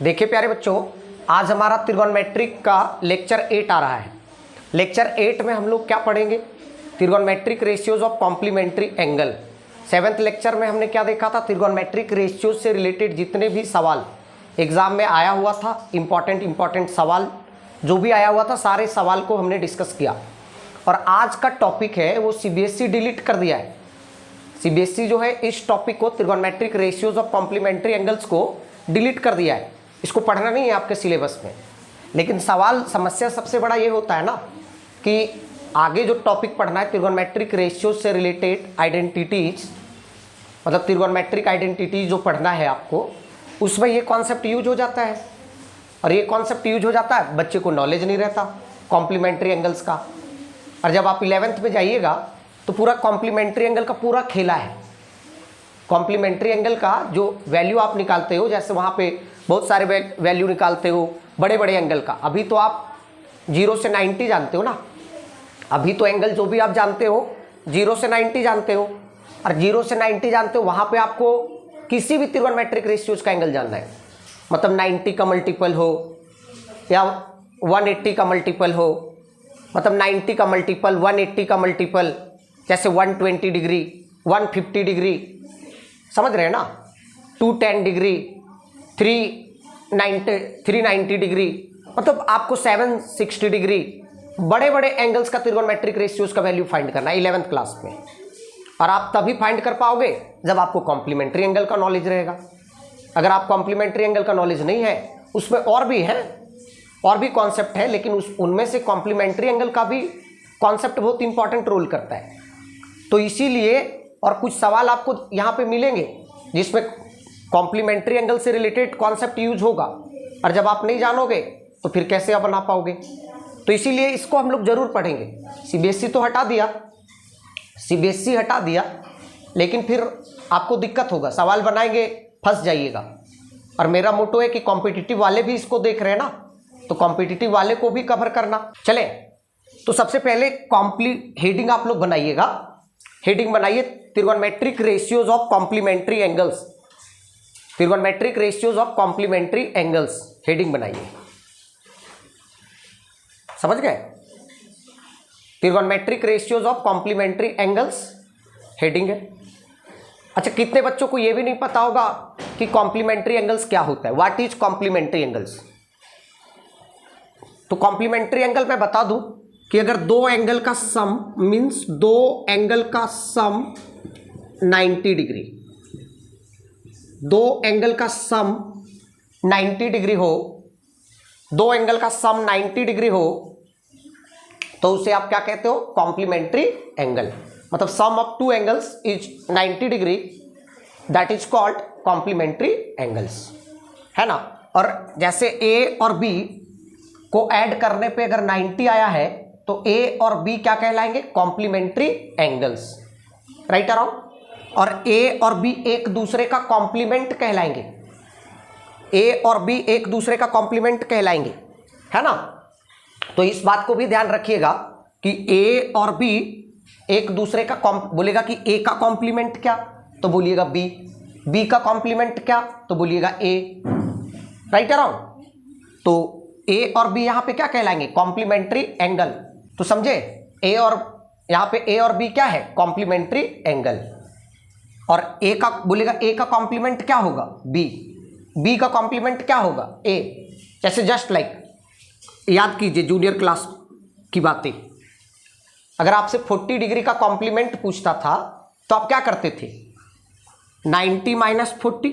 देखिए प्यारे बच्चों, आज हमारा त्रिगोनमेट्रिक का लेक्चर 8 आ रहा है। लेक्चर 8 में हम लोग क्या पढ़ेंगे? Trigonometric ratios of complementary angle. 7th lecture में हमने क्या देखा था? त्रिगोनमेट्रिक रेशियोज से रिलेटेड जितने भी सवाल एग्जाम में आया हुआ था, इंपॉर्टेंट सवाल जो भी आया हुआ था, सारे सवाल को हमने डिस्कस किया। और आज का टॉपिक है वो सीबीएसई डिलीट कर दिया है। सीबीएसई जो है इस टॉपिक को, त्रिगोनमेट्रिक रेशियोज ऑफ कॉम्प्लीमेंट्री एंगल्स को डिलीट कर दिया है। इसको पढ़ना नहीं है आपके सिलेबस में। लेकिन सवाल समस्या सबसे बड़ा ये होता है ना कि आगे जो टॉपिक पढ़ना है त्रिगोनमेट्रिक रेशियोज से रिलेटेड आइडेंटिटीज, मतलब त्रिगोनमेट्रिक आइडेंटिटीज जो पढ़ना है आपको, उसमें ये कॉन्सेप्ट यूज हो जाता है। और ये कॉन्सेप्ट यूज हो जाता है, बच्चे को नॉलेज नहीं रहता कॉम्प्लीमेंट्री एंगल्स का। और जब आप 11th में जाइएगा तो पूरा कॉम्प्लीमेंट्री एंगल का पूरा खेला है। कॉम्प्लीमेंट्री एंगल का जो वैल्यू आप निकालते हो, जैसे वहाँ पे बहुत सारे वैल्यू निकालते हो बड़े बड़े एंगल का। अभी तो आप 0 से 90 जानते हो ना। अभी तो एंगल जो भी आप जानते हो 0 से 90 जानते हो। और 0 से 90 जानते हो, वहाँ पे आपको किसी भी त्रिगोनमेट्रिक रेशियोज का एंगल जानना है। मतलब 90 का मल्टीपल हो या 180 का मल्टीपल हो, मतलब 90 का मल्टीपल, 180 का मल्टीपल, जैसे 120 डिग्री, 150 डिग्री, समझ रहे हैं ना, 210 डिग्री, 390 डिग्री, मतलब आपको 760 डिग्री, बड़े बड़े एंगल्स का त्रिगोनमेट्रिक रेशियोज का वैल्यू फाइंड करना है 11th क्लास में। और आप तभी फाइंड कर पाओगे जब आपको कॉम्प्लीमेंट्री एंगल का नॉलेज रहेगा। अगर आप कॉम्प्लीमेंट्री एंगल का नॉलेज नहीं है, उसमें और भी है, और भी कॉन्सेप्ट है, लेकिन उनमें से कॉम्प्लीमेंट्री एंगल का भी कॉन्सेप्ट बहुत इंपॉर्टेंट रोल करता है। तो इसीलिए और कुछ सवाल आपको यहाँ पे मिलेंगे जिसमें कॉम्प्लीमेंट्री एंगल से रिलेटेड कॉन्सेप्ट यूज होगा। और जब आप नहीं जानोगे तो फिर कैसे आप बना पाओगे? तो इसीलिए इसको हम लोग जरूर पढ़ेंगे। सीबीएसई तो हटा दिया, सीबीएसई हटा दिया, लेकिन फिर आपको दिक्कत होगा, सवाल बनाएंगे फंस जाइएगा। और मेरा मोटो है कि कॉम्पिटिटिव वाले भी इसको देख रहे हैं ना, तो कॉम्पिटिटिव वाले को भी कवर करना। चले, तो सबसे पहले हेडिंग आप लोग बनाइएगा। हेडिंग बनाइए trigonometric ratios of complementary angles. Trigonometric ratios of complementary angles, heading बनाइए। समझ गए? Trigonometric ratios of complementary angles heading है। अच्छा, कितने बच्चों को यह भी नहीं पता होगा कि कॉम्प्लीमेंट्री एंगल्स क्या होता है? What is complementary angles? तो कॉम्प्लीमेंट्री एंगल मैं बता दूं कि अगर दो एंगल का सम मीन्स दो एंगल का सम 90 डिग्री, दो एंगल का सम 90 डिग्री हो, दो एंगल का सम 90 डिग्री हो, तो उसे आप क्या कहते हो? Complementary angle. मतलब sum of two angles is 90 degree, that is called complementary angles, है ना। और जैसे ए और बी को ऐड करने पे अगर 90 आया है तो ए और बी क्या कहलाएंगे? Complementary angles, right around. और ए और बी एक दूसरे का कॉम्प्लीमेंट कहलाएंगे, ए और बी एक दूसरे का कॉम्प्लीमेंट कहलाएंगे, है ना। तो इस बात को भी ध्यान रखिएगा कि ए और बी एक दूसरे का बोलेगा कि ए का कॉम्प्लीमेंट क्या, तो बोलिएगा बी, बी का कॉम्प्लीमेंट क्या, तो बोलिएगा ए, राइट अराउंड। तो ए और बी यहां पे क्या कहलाएंगे? Complementary angle. तो समझे? ए और यहां पे ए और बी क्या है? Complementary angle. और ए का बोलेगा, ए का कॉम्प्लीमेंट क्या होगा? बी, बी का कॉम्प्लीमेंट क्या होगा? ए। जैसे जस्ट लाइक याद कीजिए जूनियर क्लास की बातें। अगर आपसे 40 डिग्री का कॉम्प्लीमेंट पूछता था तो आप क्या करते थे? 90 माइनस 40,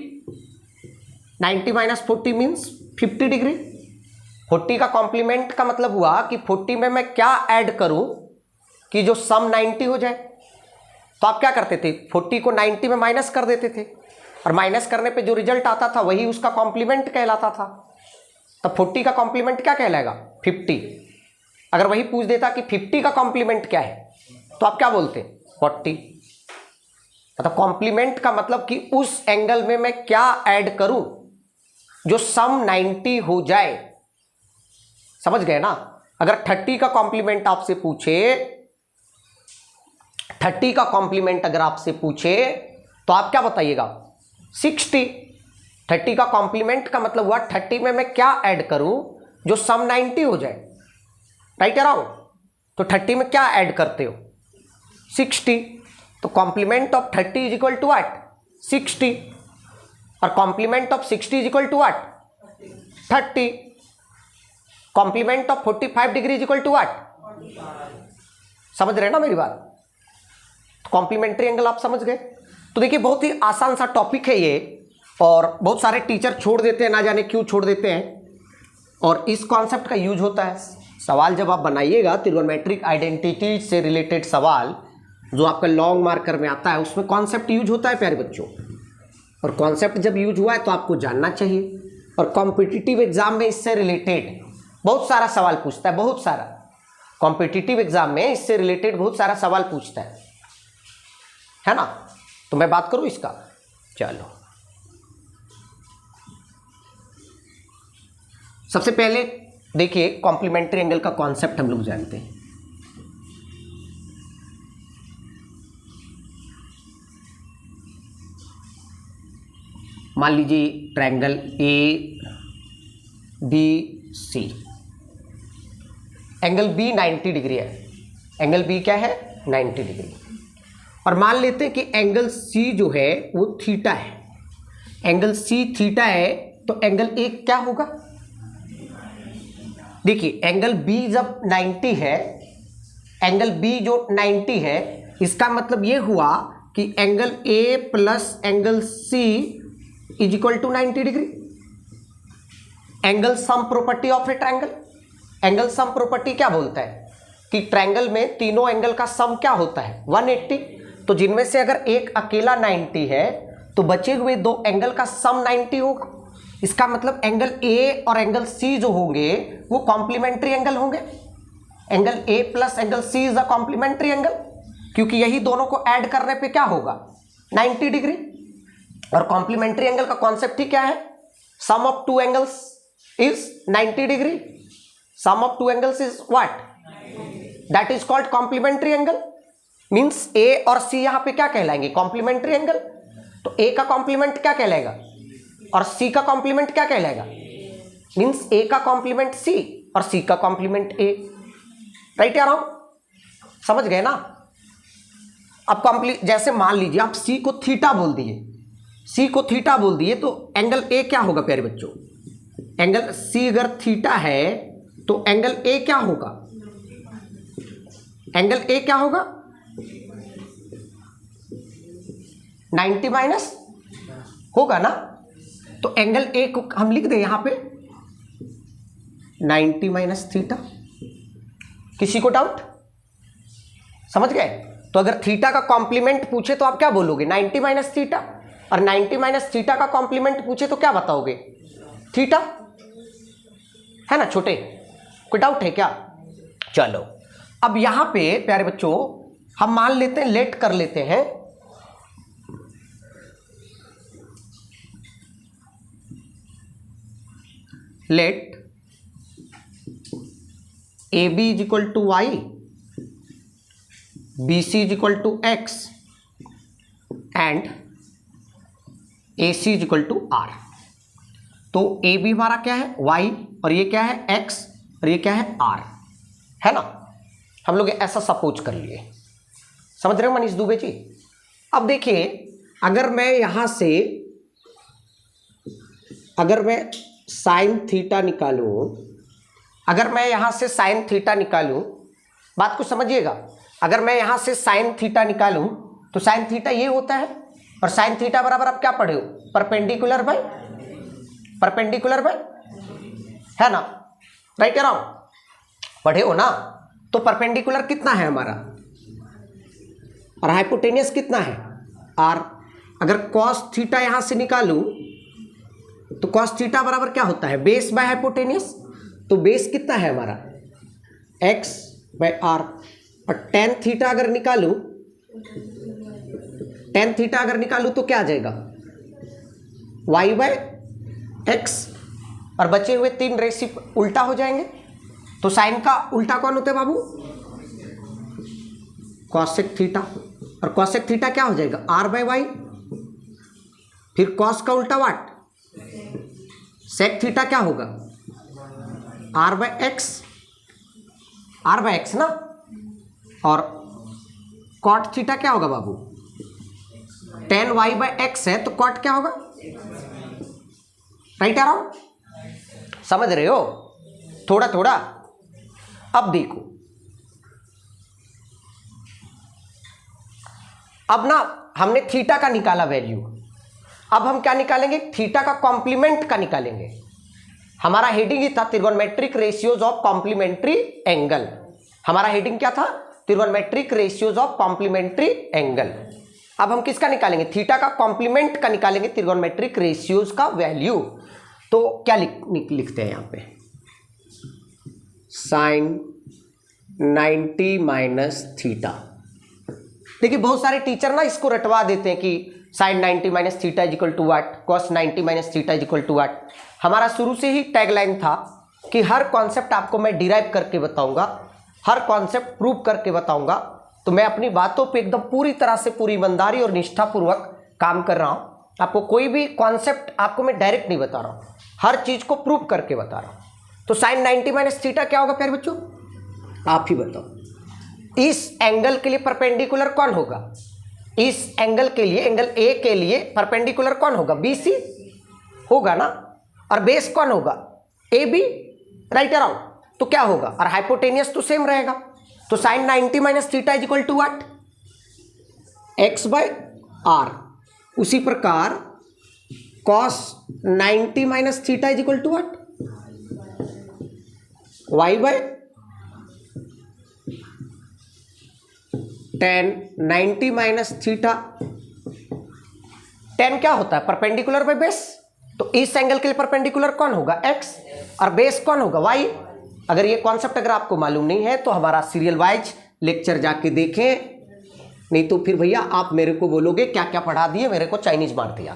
90 माइनस 40 मीन्स 50 डिग्री। 40 का कॉम्प्लीमेंट का मतलब हुआ कि 40 में मैं क्या ऐड करूं कि जो सम 90 हो जाए। तो आप क्या करते थे? 40 को 90 में माइनस कर देते थे, और माइनस करने पे जो रिजल्ट आता था वही उसका कॉम्प्लीमेंट कहलाता था। तो 40 का कॉम्प्लीमेंट क्या कहलाएगा? 50। अगर वही पूछ देता कि 50 का कॉम्प्लीमेंट क्या है, तो आप क्या बोलते? 40। मतलब कॉम्प्लीमेंट का मतलब कि उस एंगल में मैं क्या ऐड करूं जो सम 90 हो जाए। समझ गए ना। अगर 30 का कॉम्प्लीमेंट आपसे पूछे, 30 का कॉम्प्लीमेंट अगर आपसे पूछे तो आप क्या बताइएगा? 60। 30 का कॉम्प्लीमेंट का मतलब हुआ 30 में मैं क्या ऐड करूं जो सम 90 हो जाए, राइट अराउंड। तो 30 में क्या ऐड करते हो, 60। तो complement of 30 is equal to what, 60, और complement of 60 is equal to what, 30। Complement of 45 degree is equal to what, समझ रहे हैं ना मेरी बात। कॉम्प्लीमेंट्री एंगल आप समझ गए। तो देखिए बहुत ही आसान सा टॉपिक है ये, और बहुत सारे टीचर छोड़ देते हैं, ना जाने क्यों छोड़ देते हैं। और इस कॉन्सेप्ट का यूज होता है, सवाल जब आप बनाइएगा ट्रिगोनोमेट्रिक आइडेंटिटी से रिलेटेड सवाल जो आपका लॉन्ग मार्कर में आता है, उसमें कॉन्सेप्ट यूज होता है प्यारे बच्चों। और कॉन्सेप्ट जब यूज हुआ है तो आपको जानना चाहिए। और कॉम्पिटिटिव एग्जाम में इससे रिलेटेड बहुत सारा सवाल पूछता है, बहुत सारा। कॉम्पिटिटिव एग्जाम में इससे रिलेटेड बहुत सारा सवाल पूछता है ना। तो मैं बात करूं इसका, चलो सबसे पहले देखिए कॉम्प्लीमेंट्री एंगल का कॉन्सेप्ट हम लोग जानते हैं। मान लीजिए triangle A B C, angle B 90 degree है, एंगल बी क्या है 90 डिग्री। और मान लेते हैं कि एंगल सी जो है वो थीटा है, एंगल सी थीटा है, तो एंगल ए क्या होगा। देखिए एंगल बी जब 90 है, एंगल बी जो 90 है, इसका मतलब ये हुआ कि angle A plus angle C is equal to 90 degree. Angle sum property of a triangle, angle sum property क्या बोलता है कि ट्रायंगल में तीनों एंगल का सम क्या होता है 180। तो जिनमें से अगर एक अकेला 90 है तो बचे हुए दो एंगल का सम 90 होगा। इसका मतलब एंगल ए और एंगल सी जो होंगे वो कॉम्प्लीमेंट्री एंगल होंगे। Angle A plus angle C is a complementary angle, क्योंकि यही दोनों को ऐड करने पे क्या होगा 90 डिग्री। और कॉम्प्लीमेंट्री एंगल का कॉन्सेप्ट ही क्या है, sum of two angles is 90 degree, sum of two angles is what, that is called complementary angle. Means A और सी यहां पे क्या कहलाएंगे कॉम्प्लीमेंट्री एंगल। तो ए का कॉम्प्लीमेंट क्या कहलाएगा और सी का कॉम्प्लीमेंट क्या कहलाएगा, मींस ए का कॉम्प्लीमेंट सी और सी का कॉम्प्लीमेंट ए, राइट या रॉन्ग, समझ गए ना। अब जैसे मान लीजिए आप सी को थीटा बोल दिए, सी को थीटा बोल दिए, तो एंगल ए क्या होगा प्यारे बच्चों, एंगल सी अगर थीटा है तो एंगल ए क्या होगा, एंगल ए क्या होगा 90 माइनस होगा ना। तो एंगल ए को हम लिख दें यहां पे 90 माइनस थीटा। किसी को डाउट, समझ गए। तो अगर थीटा का कॉम्प्लीमेंट पूछे तो आप क्या बोलोगे 90 माइनस थीटा, और 90 माइनस थीटा का कॉम्प्लीमेंट पूछे तो क्या बताओगे थीटा, है ना छोटे, कोई डाउट है क्या। चलो अब यहां पे प्यारे बच्चों हम मान लेते हैं, लेट कर लेते हैं let A B is equal to Y, B C is equal to X and A C is equal to R. तो ए बी हमारा क्या है वाई, और ये क्या है एक्स, और ये क्या है आर, है ना। हम लोग ऐसा सपोज कर लिए, समझ रहे हो मनीष दुबे जी। अब देखिए अगर मैं यहां से साइन थीटा निकालूं, अगर मैं यहां से साइन थीटा निकालूं, बात को समझिएगा, अगर मैं यहां से साइन थीटा निकालूं तो साइन थीटा ये होता है, और साइन थीटा बराबर आप क्या पढ़े हो परपेंडिकुलर बाय है ना, राइट या रॉन्ग पढ़े हो ना। तो परपेंडिकुलर कितना है हमारा, और हाइपोटेनियस कितना है आर। अगर कॉस थीटा यहां से निकालूं तो कॉस थीटा बराबर क्या होता है बेस बाय हाइपोटेनियस। तो बेस कितना है हमारा एक्स बाय आर, और टेन थीटा अगर निकालूं तो क्या आ जाएगा वाई बाय एक्स, और बचे हुए तीन रेसी उल्टा हो जाएंगे। तो साइन का उल्टा कौन होता है बाबू कॉसेक थीटा, और कॉसेक थीटा क्या हो जाएगा आर बाय वाई, फिर कॉस का उल्टा वाट सेक थीटा क्या होगा, आर बाय एक्स ना, और कॉट थीटा क्या होगा बाबू, टेन वाई बाय एक्स है, तो कॉट क्या होगा, राइट अराउंड, समझ रहे हो थोड़ा थोड़ा। अब देखो, अब ना हमने थीटा का निकाला वैल्यू, अब हम क्या निकालेंगे, थीटा का कॉम्प्लीमेंट का निकालेंगे। हमारा हेडिंग ही था trigonometric ratios of complementary angle, हमारा हेडिंग क्या था, trigonometric ratios of complementary angle. अब हम किसका निकालेंगे, थीटा का कॉम्प्लीमेंट का निकालेंगे, ट्रिगोनोमेट्रिक रेशियोज का वैल्यू। तो क्या लिखते हैं यहाँ पे, साइन 90 माइनस थीटा। देखिए बहुत सारे टीचर ना इसको रटवा देते हैं कि sine 90 minus theta is equal to what, cos 90 minus theta is equal to what. हमारा शुरू से ही टैगलाइन था कि हर कॉन्सेप्ट आपको मैं डिराइव करके बताऊंगा, हर कॉन्सेप्ट प्रूव करके बताऊंगा। तो मैं अपनी बातों पे एकदम पूरी तरह से पूरी ईमानदारी और निष्ठापूर्वक काम कर रहा हूँ। आपको कोई भी कॉन्सेप्ट आपको मैं डायरेक्ट नहीं बता रहा हूँ, हर चीज को प्रूव करके बता रहा हूँ। तो साइन 90 माइनस थीटा क्या होगा प्यारे बच्चों, आप ही बताओ। इस एंगल के लिए परपेंडिकुलर कौन होगा, इस एंगल के लिए, एंगल ए के लिए परपेंडिकुलर कौन होगा, बी सी होगा ना, और बेस कौन होगा, ए बी, राइट अराउंड। तो क्या होगा, और हाइपोटेनियस तो सेम रहेगा। तो sine 90 minus theta is equal to what, X by R. उसी प्रकार cos 90 minus theta is equal to what, Y by tan 90 minus theta. Tan क्या होता है, परपेंडिकुलर बाय बेस। तो इस एंगल के लिए परपेंडिकुलर कौन होगा, एक्स, और बेस कौन होगा, वाई। अगर ये कॉन्सेप्ट अगर आपको मालूम नहीं है तो हमारा सीरियल वाइज लेक्चर जाके देखें, नहीं तो फिर भैया आप मेरे को बोलोगे क्या क्या पढ़ा दिए, मेरे को चाइनीज मार दिया।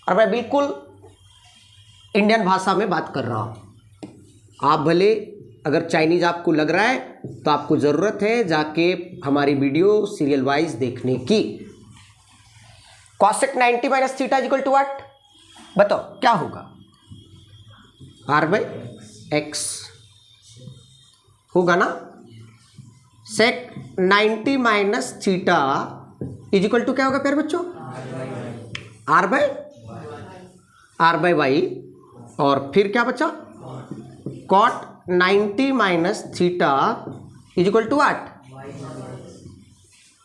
और मैं बिल्कुल इंडियन भाषा में बात कर रहा हूं। आप भले अगर चाइनीज आपको लग रहा है तो आपको ज़रूरत है जाके हमारी वीडियो सीरियल वाइज देखने की। Cosec 90 minus theta equal to what, बताओ क्या होगा, आर बाय एक्स होगा ना। Sec 90 minus theta is equal to क्या होगा प्यारे बच्चों, आर बाय वाई। और फिर क्या बचा, cot 90 minus theta is equal to what,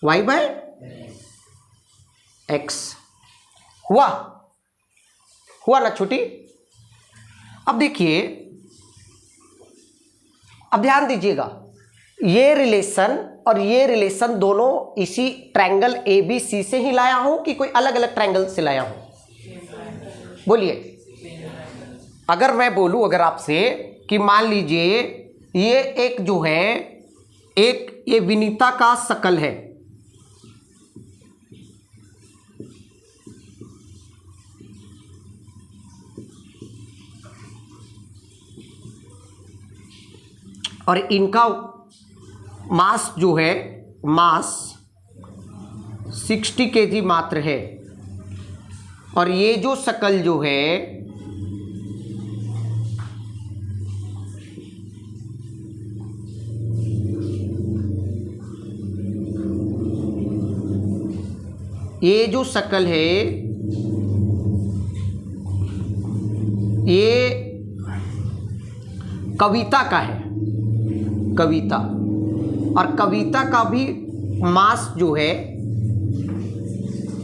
Y by X. हुआ ना छोटी। अब देखिए, अब ध्यान दीजिएगा, ये रिलेशन और ये रिलेशन दोनों इसी ट्रायंगल ABC से ही लाया हूं कि कोई अलग अलग ट्रायंगल से लाया हूं, बोलिए। अगर मैं बोलूं अगर आपसे कि मान लीजिए ये एक जो है, एक ये विनीता का शकल है, और इनका मास जो है, मास 60 kg मात्र है, और ये जो शकल जो है ये जो शकल है ये कविता का है, कविता। और कविता का भी मास जो है,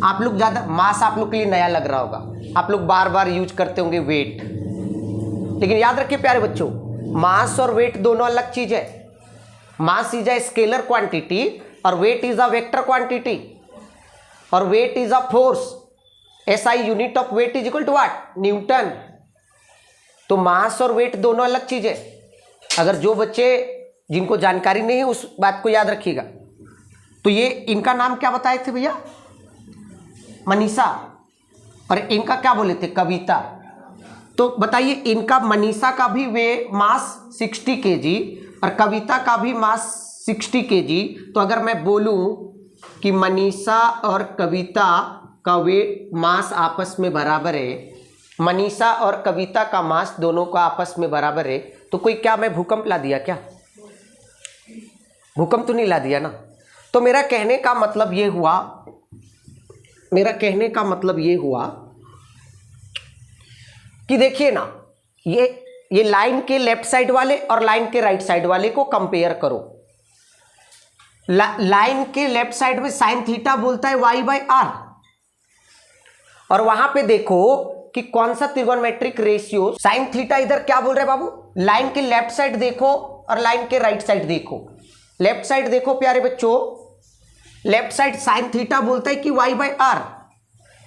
आप लोग ज़्यादा मास आप लोग के लिए नया लग रहा होगा, आप लोग बार बार यूज करते होंगे वेट, लेकिन याद रखिए प्यारे बच्चों, मास और वेट दोनों अलग चीज है। Mass is a scalar quantity और weight is a vector quantity, और weight is a force. SI unit of weight is equal to what, newton. तो मास और वेट दोनों अलग चीज है। अगर जो बच्चे जिनको जानकारी नहीं है उस बात को याद रखिएगा। तो ये इनका नाम क्या बताए थे भैया, मनीषा, और इनका क्या बोले थे, कविता। तो बताइए, इनका मनीषा का भी वे मास 60 kg और कविता का भी मास 60 kg। तो अगर मैं बोलूं कि मनीषा और कविता का वेट मास आपस में बराबर है, मनीषा और कविता का मास दोनों का आपस में बराबर है, तो कोई क्या मैं भूकंप ला दिया क्या? भूकंप तो नहीं ला दिया ना। तो मेरा कहने का मतलब ये हुआ, कि देखिए ना, ये लाइन के लेफ्ट साइड वाले और लाइन के राइट साइड वाले को कंपेयर करो। लाइन के लेफ्ट साइड में साइन थीटा बोलता है y/r, और वहां पे देखो कि कौन सा त्रिगोनमेट्रिक रेशियो साइन थीटा इधर क्या बोल रहे बाबू, लाइन के लेफ्ट साइड देखो और लाइन के राइट साइड देखो। लेफ्ट साइड देखो प्यारे बच्चों, लेफ्ट साइड साइन थीटा बोलता है कि y/r,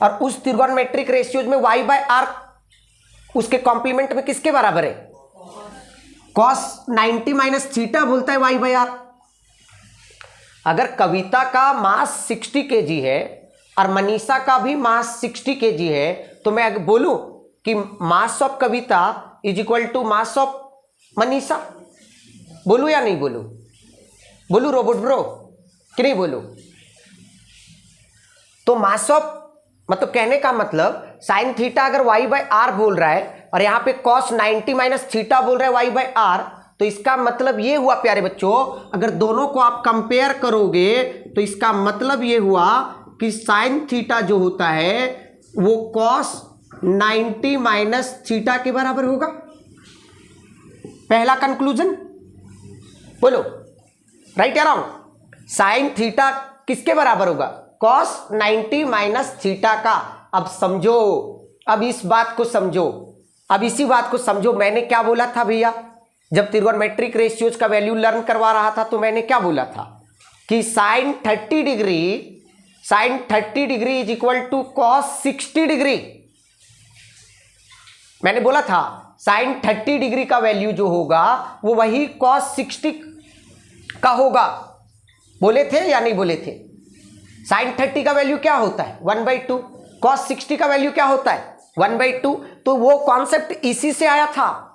और उस त्रिगोनमेट्रिक रेशियोज में y/r उसके कॉम्प्लीमेंट में किसके बराबर है? cos 90 माइनस थीटा बोलता है y/r। अगर कविता का मास 60 kg है और मनीषा का भी मास 60 kg है, तो मैं बोलूं कि mass of Kavita is equal to mass of Manisha? बोलूं या नहीं बोलूं? बोलूं रोबोट ब्रो कि नहीं बोलूं? तो मास ऑफ मतलब कहने का मतलब साइन थीटा अगर y/r बोल रहा है और यहाँ पे cos 90 माइनस थीटा बोल रहा है y/r, तो इसका मतलब ये हुआ प्यारे बच्चों, अगर दोनों को आप कंपेयर करोगे तो इसका मतलब ये हुआ कि साइन थीटा जो होता है वो cos 90 माइनस थीटा के बराबर होगा। पहला कंक्लूजन बोलो, राइट या रॉन्ग? साइन थीटा किसके बराबर होगा? cos 90 माइनस थीटा का। अब समझो, अब इस बात को समझो, अब इसी बात को समझो। मैंने क्या बोला था भैया, जब त्रिगोनमेट्रिक रेशियोज का वैल्यू लर्न करवा रहा था तो मैंने क्या बोला था कि sine 30 degree is equal to cos 60 degree. मैंने बोला था साइन 30 डिग्री का वैल्यू जो होगा वो वही cos 60 का होगा। बोले थे या नहीं बोले थे? साइन 30 का वैल्यू क्या होता है? 1/2। cos 60 का वैल्यू क्या होता है? 1/2। तो वो कॉन्सेप्ट इसी से आया था,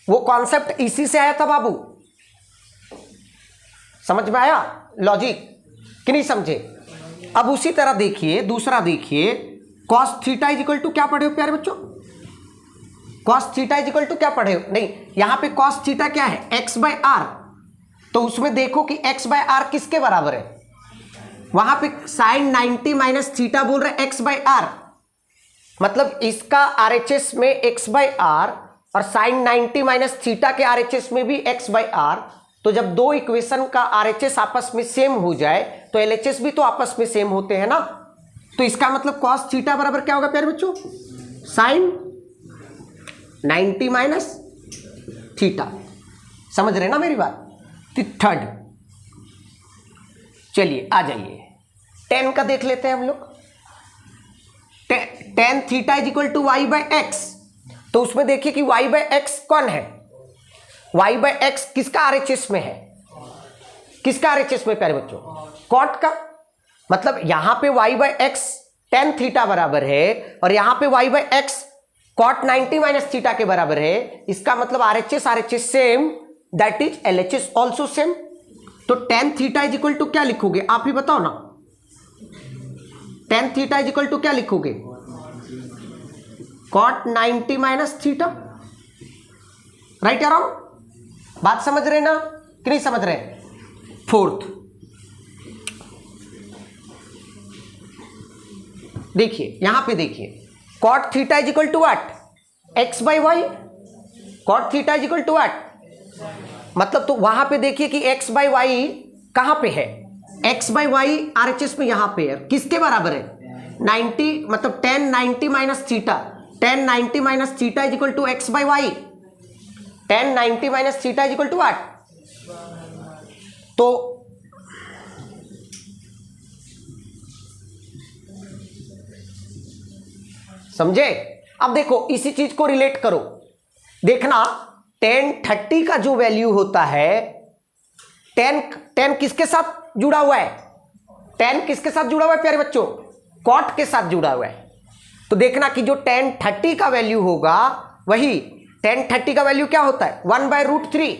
वो कॉन्सेप्ट इसी से आया था बाबू। समझ में आया लॉजिक कि नहीं समझे? अब उसी तरह देखिए, दूसरा देखिए, cos theta is equal to क्या पढ़े हो प्यारे बच्चों? cos theta is equal to क्या पढ़े हो? नहीं, यहां पे cos थीटा क्या है? x/r। तो उसमें देखो कि x/r किसके बराबर है? वहां पे साइन 90 माइनस थीटा बोल रहे x/r, मतलब इसका RHS में x/r और साइन 90 माइनस थीटा के RHS में भी x/r। तो जब दो इक्वेशन का RHS आपस में सेम हो जाए तो LHS भी तो आपस में सेम होते हैं ना। तो इसका मतलब cos थीटा बराबर क्या होगा प्यारे बच्चों? Sine 90 minus theta. समझ रहे ना मेरी बात? थर्ड, चलिए आ जाइए, tan का देख लेते हैं हम लोग। tan theta is equal to y/x। तो उसमें देखिए कि y/x कौन है? y/x किसका RHS में है? किसका RHS में प्यारे बच्चों? cot का। मतलब यहां पे y/x tan थीटा बराबर है और यहां पे y/x cot 90 माइनस थीटा के बराबर है। इसका मतलब RHS same, that is LHS also same. तो tan theta is equal to क्या लिखोगे? आप ही बताओ ना। tan theta is equal to क्या लिखोगे? cot 90 minus theta. राइट या रॉन्ग? बात समझ रहे ना कि नहीं समझ रहे? फोर्थ देखिए, यहां पे देखिए, cot theta is equal to what? x/y। cot theta is equal to what? मतलब तो वहां पे देखिए कि x/y कहां पे है? x/y RHS में यहां पे है। किसके बराबर है? 90, मतलब tan 90 minus theta. tan 90 minus theta is equal to x/y। tan 90 minus theta is equal to what? तो समझे? अब देखो इसी चीज को रिलेट करो, देखना tan 30 का जो वैल्यू होता है, tan किसके साथ जुड़ा हुआ है? tan किसके साथ जुड़ा हुआ है प्यारे बच्चों? cot के साथ जुड़ा हुआ है। तो देखना कि जो tan 30 का वैल्यू होगा वही tan 30 का वैल्यू क्या होता है? 1/√3।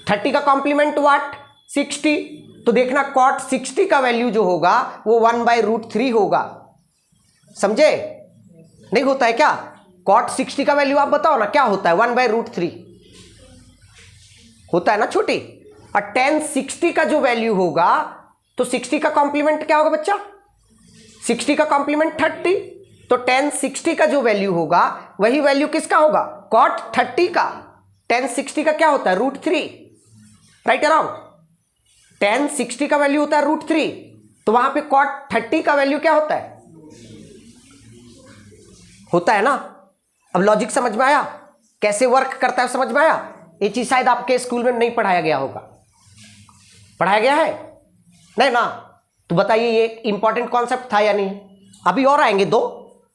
30 का कॉम्प्लीमेंट व्हाट? 60। तो देखना cot 60 का वैल्यू जो होगा वो 1/√3 होगा। समझे? नहीं होता है क्या? कॉट 60 का वैल्यू आप बताओ ना क्या होता है? 1/√3 होता है ना छोटी। और tan 60 का जो वैल्यू होगा तो 60 का कॉम्प्लीमेंट क्या होगा बच्चा? 60 का कॉम्प्लीमेंट 30, तो tan 60 का जो वैल्यू होगा वही वैल्यू किसका होगा? cot 30 का। tan 60 का क्या होता है? √3, राइट अराउंड। tan 60 का वैल्यू होता है √3, तो वहां पे cot 30 का वैल्यू क्या होता है? होता है ना। अब लॉजिक समझ में आया कैसे वर्क करता है? समझ में आया? ये चीज शायद आपके स्कूल में नहीं पढ़ाया गया होगा। पढ़ाया गया है नहीं ना? तो बताइए ये इंपॉर्टेंट कॉन्सेप्ट था या नहीं? अभी और आएंगे दो।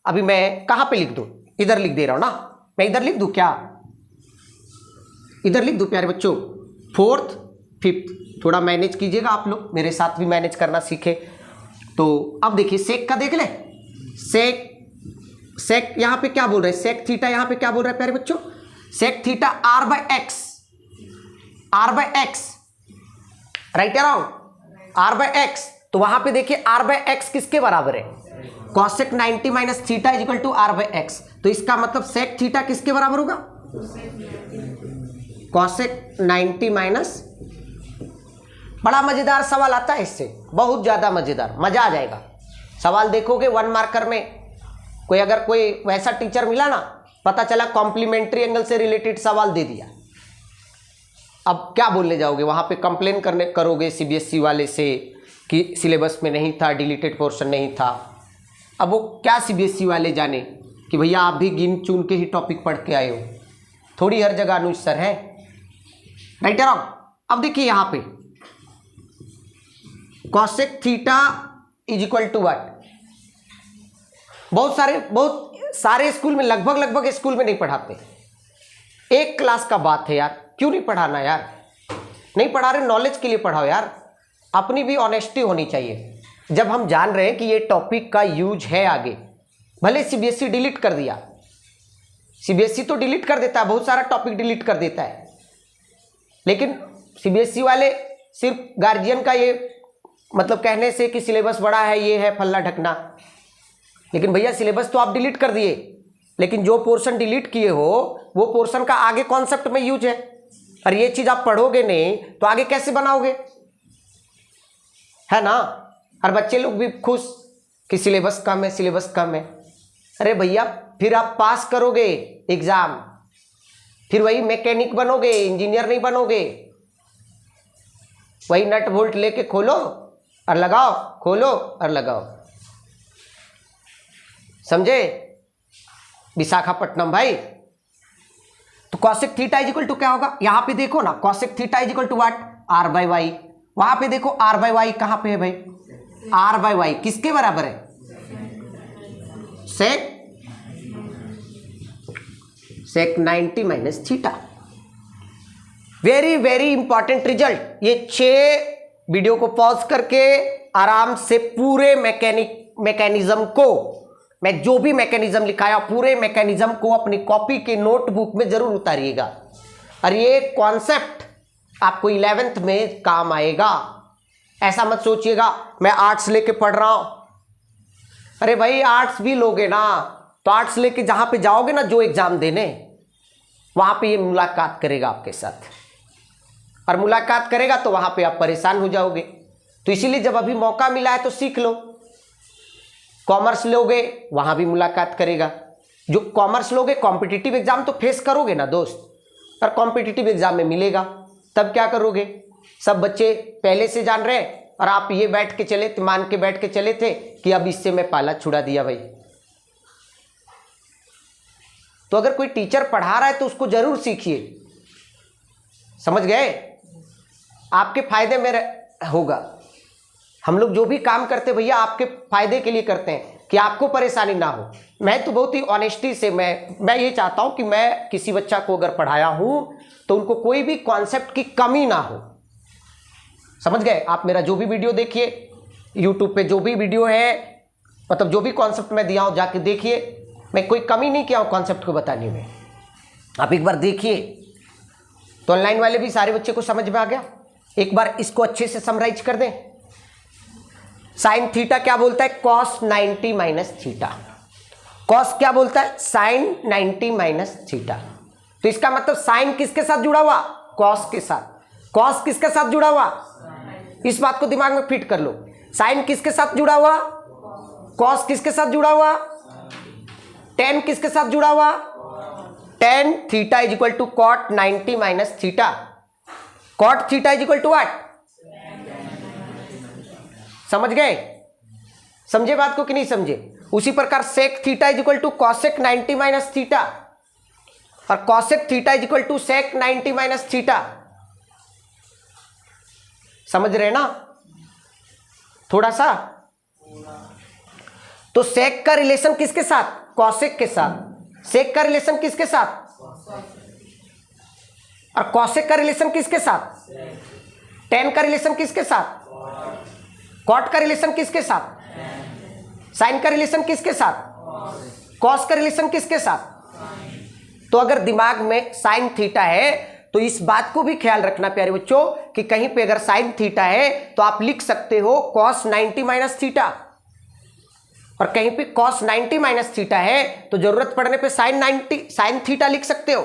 अभी मैं कहां पे लिख दूं? इधर लिख दे रहा हूं ना। मैं इधर लिख दूं क्या? इधर लिख दूं प्यारे बच्चों? 4th 5th थोड़ा मैनेज कीजिएगा आप लोग, मेरे साथ भी मैनेज करना सीखे। तो अब देखिए सेक का देख ले। सेक यहां पे क्या बोल रहे हैं? सेक थीटा यहां पे क्या बोल रहा है प्यारे बच्चों? Sec theta r/x, right around, r/x। तो वहां पे देखिए r/x किसके बराबर है? cosec 90 minus theta is equal to r/x। तो इसका मतलब सेक थीटा किसके बराबर होगा? cosec 90 minus. बड़ा मजेदार सवाल आता है इससे, बहुत ज्यादा मजेदार, मजा आ जाएगा। सवाल देखोगे 1 मार्कर में, अगर कोई वैसा टीचर मिला ना, पता चला कॉम्प्लीमेंट्री एंगल से रिलेटेड सवाल दे दिया, अब क्या बोलने जाओगे? वहां पे कंप्लेन करोगे सीबीएसई वाले से कि सिलेबस में नहीं था, डिलीटेड पोर्शन नहीं था। अब वो क्या सीबीएसई वाले जाने कि भैया आप भी गिन चुन के ही टॉपिक पढ़ के आए हो, थोड़ी हर जगह अनुज सर है, राइट अराउंड। अब देखिए यहां पे cosec theta is equal to what? बहुत सारे स्कूल में, लगभग स्कूल में नहीं पढ़ाते। एक क्लास का बात है यार, क्यों नहीं पढ़ाना यार? नहीं पढ़ा रहे, नॉलेज के लिए पढ़ाओ यार। अपनी भी ऑनेस्टी होनी चाहिए। जब हम जान रहे हैं कि ये टॉपिक का यूज है आगे, भले सीबीएसई डिलीट कर दिया, सीबीएसई तो डिलीट कर देता है, बहुत सारा टॉपिक डिलीट कर देता है, लेकिन सीबीएसई वाले सिर्फ गार्जियन का ये मतलब कहने से कि सिलेबस बड़ा है, ये है फल्ला ढकना, लेकिन भैया सिलेबस तो आप डिलीट कर दिए, लेकिन जो पोर्शन डिलीट किए हो वो पोर्शन का आगे कॉन्सेप्ट में यूज है। और ये चीज आप पढ़ोगे नहीं तो आगे कैसे बनाओगे? है ना। और बच्चे लोग भी खुश कि सिलेबस कम है, सिलेबस कम है। अरे भैया फिर आप पास करोगे एग्जाम, फिर वही मैकेनिक बनोगे, इंजीनियर नहीं बनोगे। वही नट बोल्ट लेके खोलो और लगाओ, खोलो और लगाओ, समझे विशाखापट्टनम भाई। तो cosec theta is equal to क्या होगा? यहां पे देखो ना, cosec theta is equal to what? r/y। वहां पे देखो r/y कहां पे है भाई? r/y किसके बराबर है? सेक 90 minus theta. Very very important result. ये 6 वीडियो को पॉज करके आराम से पूरे मैकेनिज्म को, मैं जो भी मैकेनिज्म लिखाया पूरे मैकेनिज्म को अपनी कॉपी के नोटबुक में जरूर उतारिएगा। और ये कॉन्सेप्ट आपको 11th में काम आएगा। ऐसा मत सोचिएगा मैं आर्ट्स लेके पढ़ रहा हूं। अरे भाई आर्ट्स भी लोगे ना तो आर्ट्स लेके जहां पे जाओगे ना जो एग्जाम देने, वहां पे ये मुलाकात करेगा आपके साथ, और मुलाकात करेगा तो वहां पे आप परेशान हो जाओगे। तो इसीलिए जब अभी मौका मिला है तो सीख लो। कॉमर्स लोगे वहां भी मुलाकात करेगा। जो कॉमर्स लोगे कॉम्पिटिटिव एग्जाम तो फेस करोगे ना दोस्त, और कॉम्पिटिटिव एग्जाम में मिलेगा, तब क्या करोगे? सब बच्चे पहले से जान रहे हैं और आप ये बैठ के चले थे, मान के बैठ के चले थे कि अब इससे मैं पाला छुड़ा दिया भाई। तो अगर कोई टीचर पढ़ा रहा है तो उसको जरूर सीखिए, समझ गए? आपके फायदे में होगा। हम लोग जो भी काम करते भैया आपके फायदे के लिए करते हैं कि आपको परेशानी ना हो। मैं तो बहुत ही ऑनेस्टी से मैं ये चाहता हूं कि मैं किसी बच्चा को अगर पढ़ाया हूं तो उनको कोई भी कॉन्सेप्ट की कमी ना हो, समझ गए? आप मेरा जो भी वीडियो देखिए, यूट्यूब पे जो भी वीडियो है, मतलब जो भी कॉन्सेप्ट मैं दिया हूं जाके देखिए, मैं कोई कमी नहीं किया हूं कॉन्सेप्ट को बताने में। आप एक बार देखिए तो ऑनलाइन वाले भी सारे बच्चे को समझ में आ गया। एक बार इसको अच्छे से समराइज कर दें। साइन थीटा क्या बोलता है? Cos 90 minus theta. कॉस क्या बोलता है, साइन 90 माइनस थीटा। तो इसका मतलब साइन किसके साथ जुड़ा हुआ, कॉस के साथ। कॉस किसके साथ जुड़ा हुआ, इस बात को दिमाग में फिट कर लो। साइन किसके साथ जुड़ा हुआ, कॉस किसके साथ जुड़ा हुआ, टेन किसके साथ जुड़ा हुआ, tan theta is equal to cot 90 minus theta. Cot theta is equal to what, समझ गए, समझे बात को कि नहीं समझे। उसी प्रकार sec theta is equal to cosec 90 minus theta, और cosec theta is equal to sec 90 minus theta. समझ रहे ना थोड़ा सा। तो सेक का रिलेशन किसके साथ, कॉसेक के साथ। सेक का रिलेशन किसके साथ, और कॉसेक का रिलेशन किसके साथ, टेन का रिलेशन किसके साथ, कॉट का रिलेशन किसके साथ, साइन का रिलेशन किसके साथ, कॉस का रिलेशन किसके साथ। तो अगर दिमाग में साइन थीटा है तो इस बात को भी ख्याल रखना प्यारे बच्चों कि कहीं पे अगर साइन थीटा है तो आप लिख सकते हो कॉस 90 माइनस थीटा, और कहीं पे कॉस 90 माइनस थीटा है तो जरूरत पड़ने पे साइन थीटा लिख सकते हो,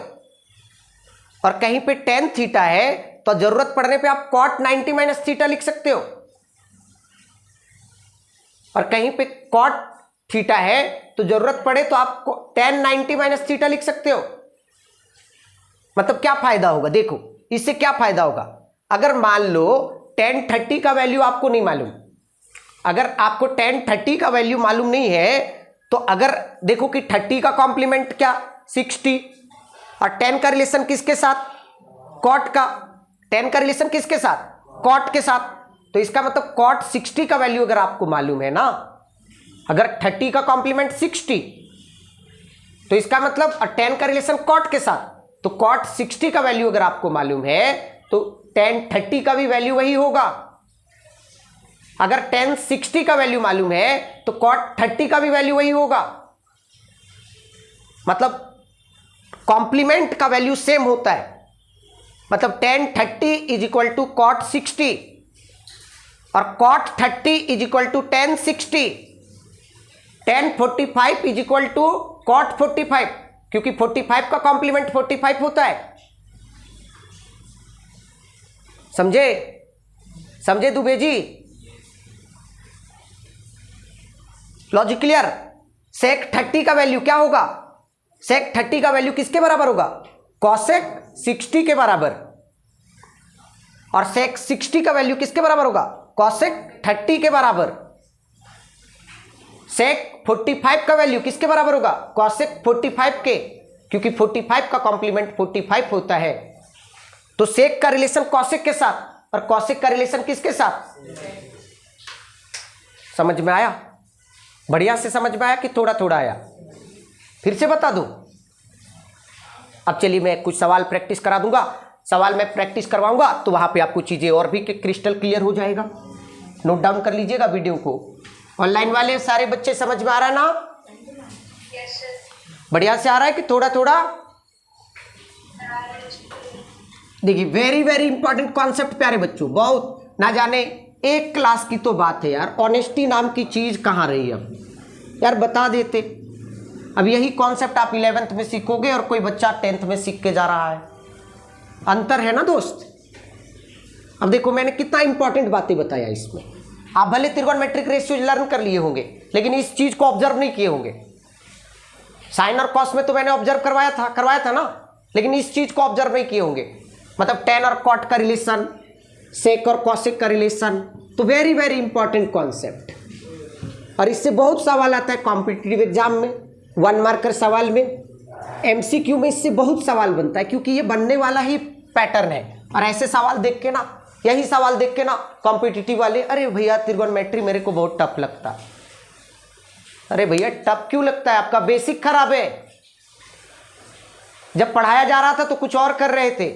और कहीं पे टेन थीटा है तो जरूरत पड़ने पे आप कॉट 90 माइनस थीटा लिख सकते हो, और कहीं पे कॉट थीटा है तो जरूरत पड़े तो आप टेन 90 माइनस थीटा लिख सकते हो। मतलब क्या फायदा होगा, देखो इससे क्या फायदा होगा। अगर मान लो टेन 30 का वैल्यू आपको नहीं मालूम, अगर आपको टेन 30 का वैल्यू मालूम नहीं है तो अगर देखो कि 30 का कॉम्प्लीमेंट क्या 60, और 10 का रिलेशन किसके साथ, कॉट का। 10 का रिलेशन किसके साथ, कॉट के साथ। तो इसका मतलब कॉट 60 का वैल्यू अगर आपको मालूम है ना, अगर 30 का कॉम्प्लीमेंट 60, तो इसका मतलब 10 का रिलेशन कॉट के साथ, तो कॉट 60 का वैल्यू अगर आपको मालूम है तो 10 30 का भी वैल्यू वही होगा। अगर 10 60 का वैल्यू मालूम है तो कॉट 30 का भी वैल्यू वही होगा। मतलब कॉम्प्लीमेंट का वैल्यू सेम होता है। मतलब 10 30 इज इक्वल टू कॉट 60, और cot 30 is equal to 10 60। 10 45 is equal to cot 45, क्योंकि 45 का कॉम्प्लीमेंट 45 होता है। समझे, समझे दुबे जी, लॉजिक क्लियर। सेक 30 का वैल्यू क्या होगा, सेक 30 का वैल्यू किसके बराबर होगा, कॉसेक 60 के बराबर, और सेक 60 का वैल्यू किसके बराबर होगा, कॉसेक 30 के बराबर। सेक 45 का वैल्यू किसके बराबर होगा, कॉसेक 45 के, क्योंकि 45 का कॉम्प्लीमेंट 45 होता है। तो सेक का रिलेशन कॉसेक के साथ, और कॉसेक का रिलेशन किसके साथ। समझ में आया, बढ़िया से समझ में आया कि थोड़ा थोड़ा आया, फिर से बता दूं। अब चलिए मैं कुछ सवाल प्रैक्टिस करा दूंगा, सवाल मैं प्रैक्टिस करवाऊंगा तो वहां पे आपको चीजें और भी क्रिस्टल क्लियर हो जाएगा। नोट डाउन कर लीजिएगा वीडियो को। ऑनलाइन वाले सारे बच्चे समझ में आ रहा है ना, बढ़िया से आ रहा है कि थोड़ा थोड़ा। देखिए वेरी वेरी इंपॉर्टेंट कॉन्सेप्ट प्यारे बच्चों, बहुत ना जाने एक क्लास की तो बात है यार, ऑनेस्टी नाम की चीज कहाँ रही अब यार, बता देते। अब यही कॉन्सेप्ट आप 11th में सीखोगे और कोई बच्चा 10th में सीख के जा रहा है, अंतर है ना दोस्त। अब देखो मैंने कितना इंपॉर्टेंट बातें बताया इसमें। आप भले त्रिकोणमेट्रिक रेशियो लर्न कर लिए होंगे लेकिन इस चीज को ऑब्जर्व नहीं किए होंगे। साइन और कॉस में तो मैंने ऑब्जर्व करवाया था ना, लेकिन इस चीज को ऑब्जर्व नहीं किए होंगे। मतलब टेन और कॉट का रिलेशन, सेक और कॉसेक का रिलेशन, तो वेरी वेरी इंपॉर्टेंट कॉन्सेप्ट। और इससे बहुत सवाल आता है कॉम्पिटिटिव एग्जाम में, 1 मार्कर सवाल में, एमसीक्यू में इससे बहुत सवाल बनता है, क्योंकि ये बनने वाला ही पैटर्न है। और ऐसे सवाल देख के ना, यही सवाल देख के ना कॉम्पिटिटिव वाले, अरे भैया त्रिकोणमेट्री मेरे को बहुत टफ लगता है। अरे भैया टफ क्यों लगता है, आपका बेसिक खराब है। जब पढ़ाया जा रहा था तो कुछ और कर रहे थे।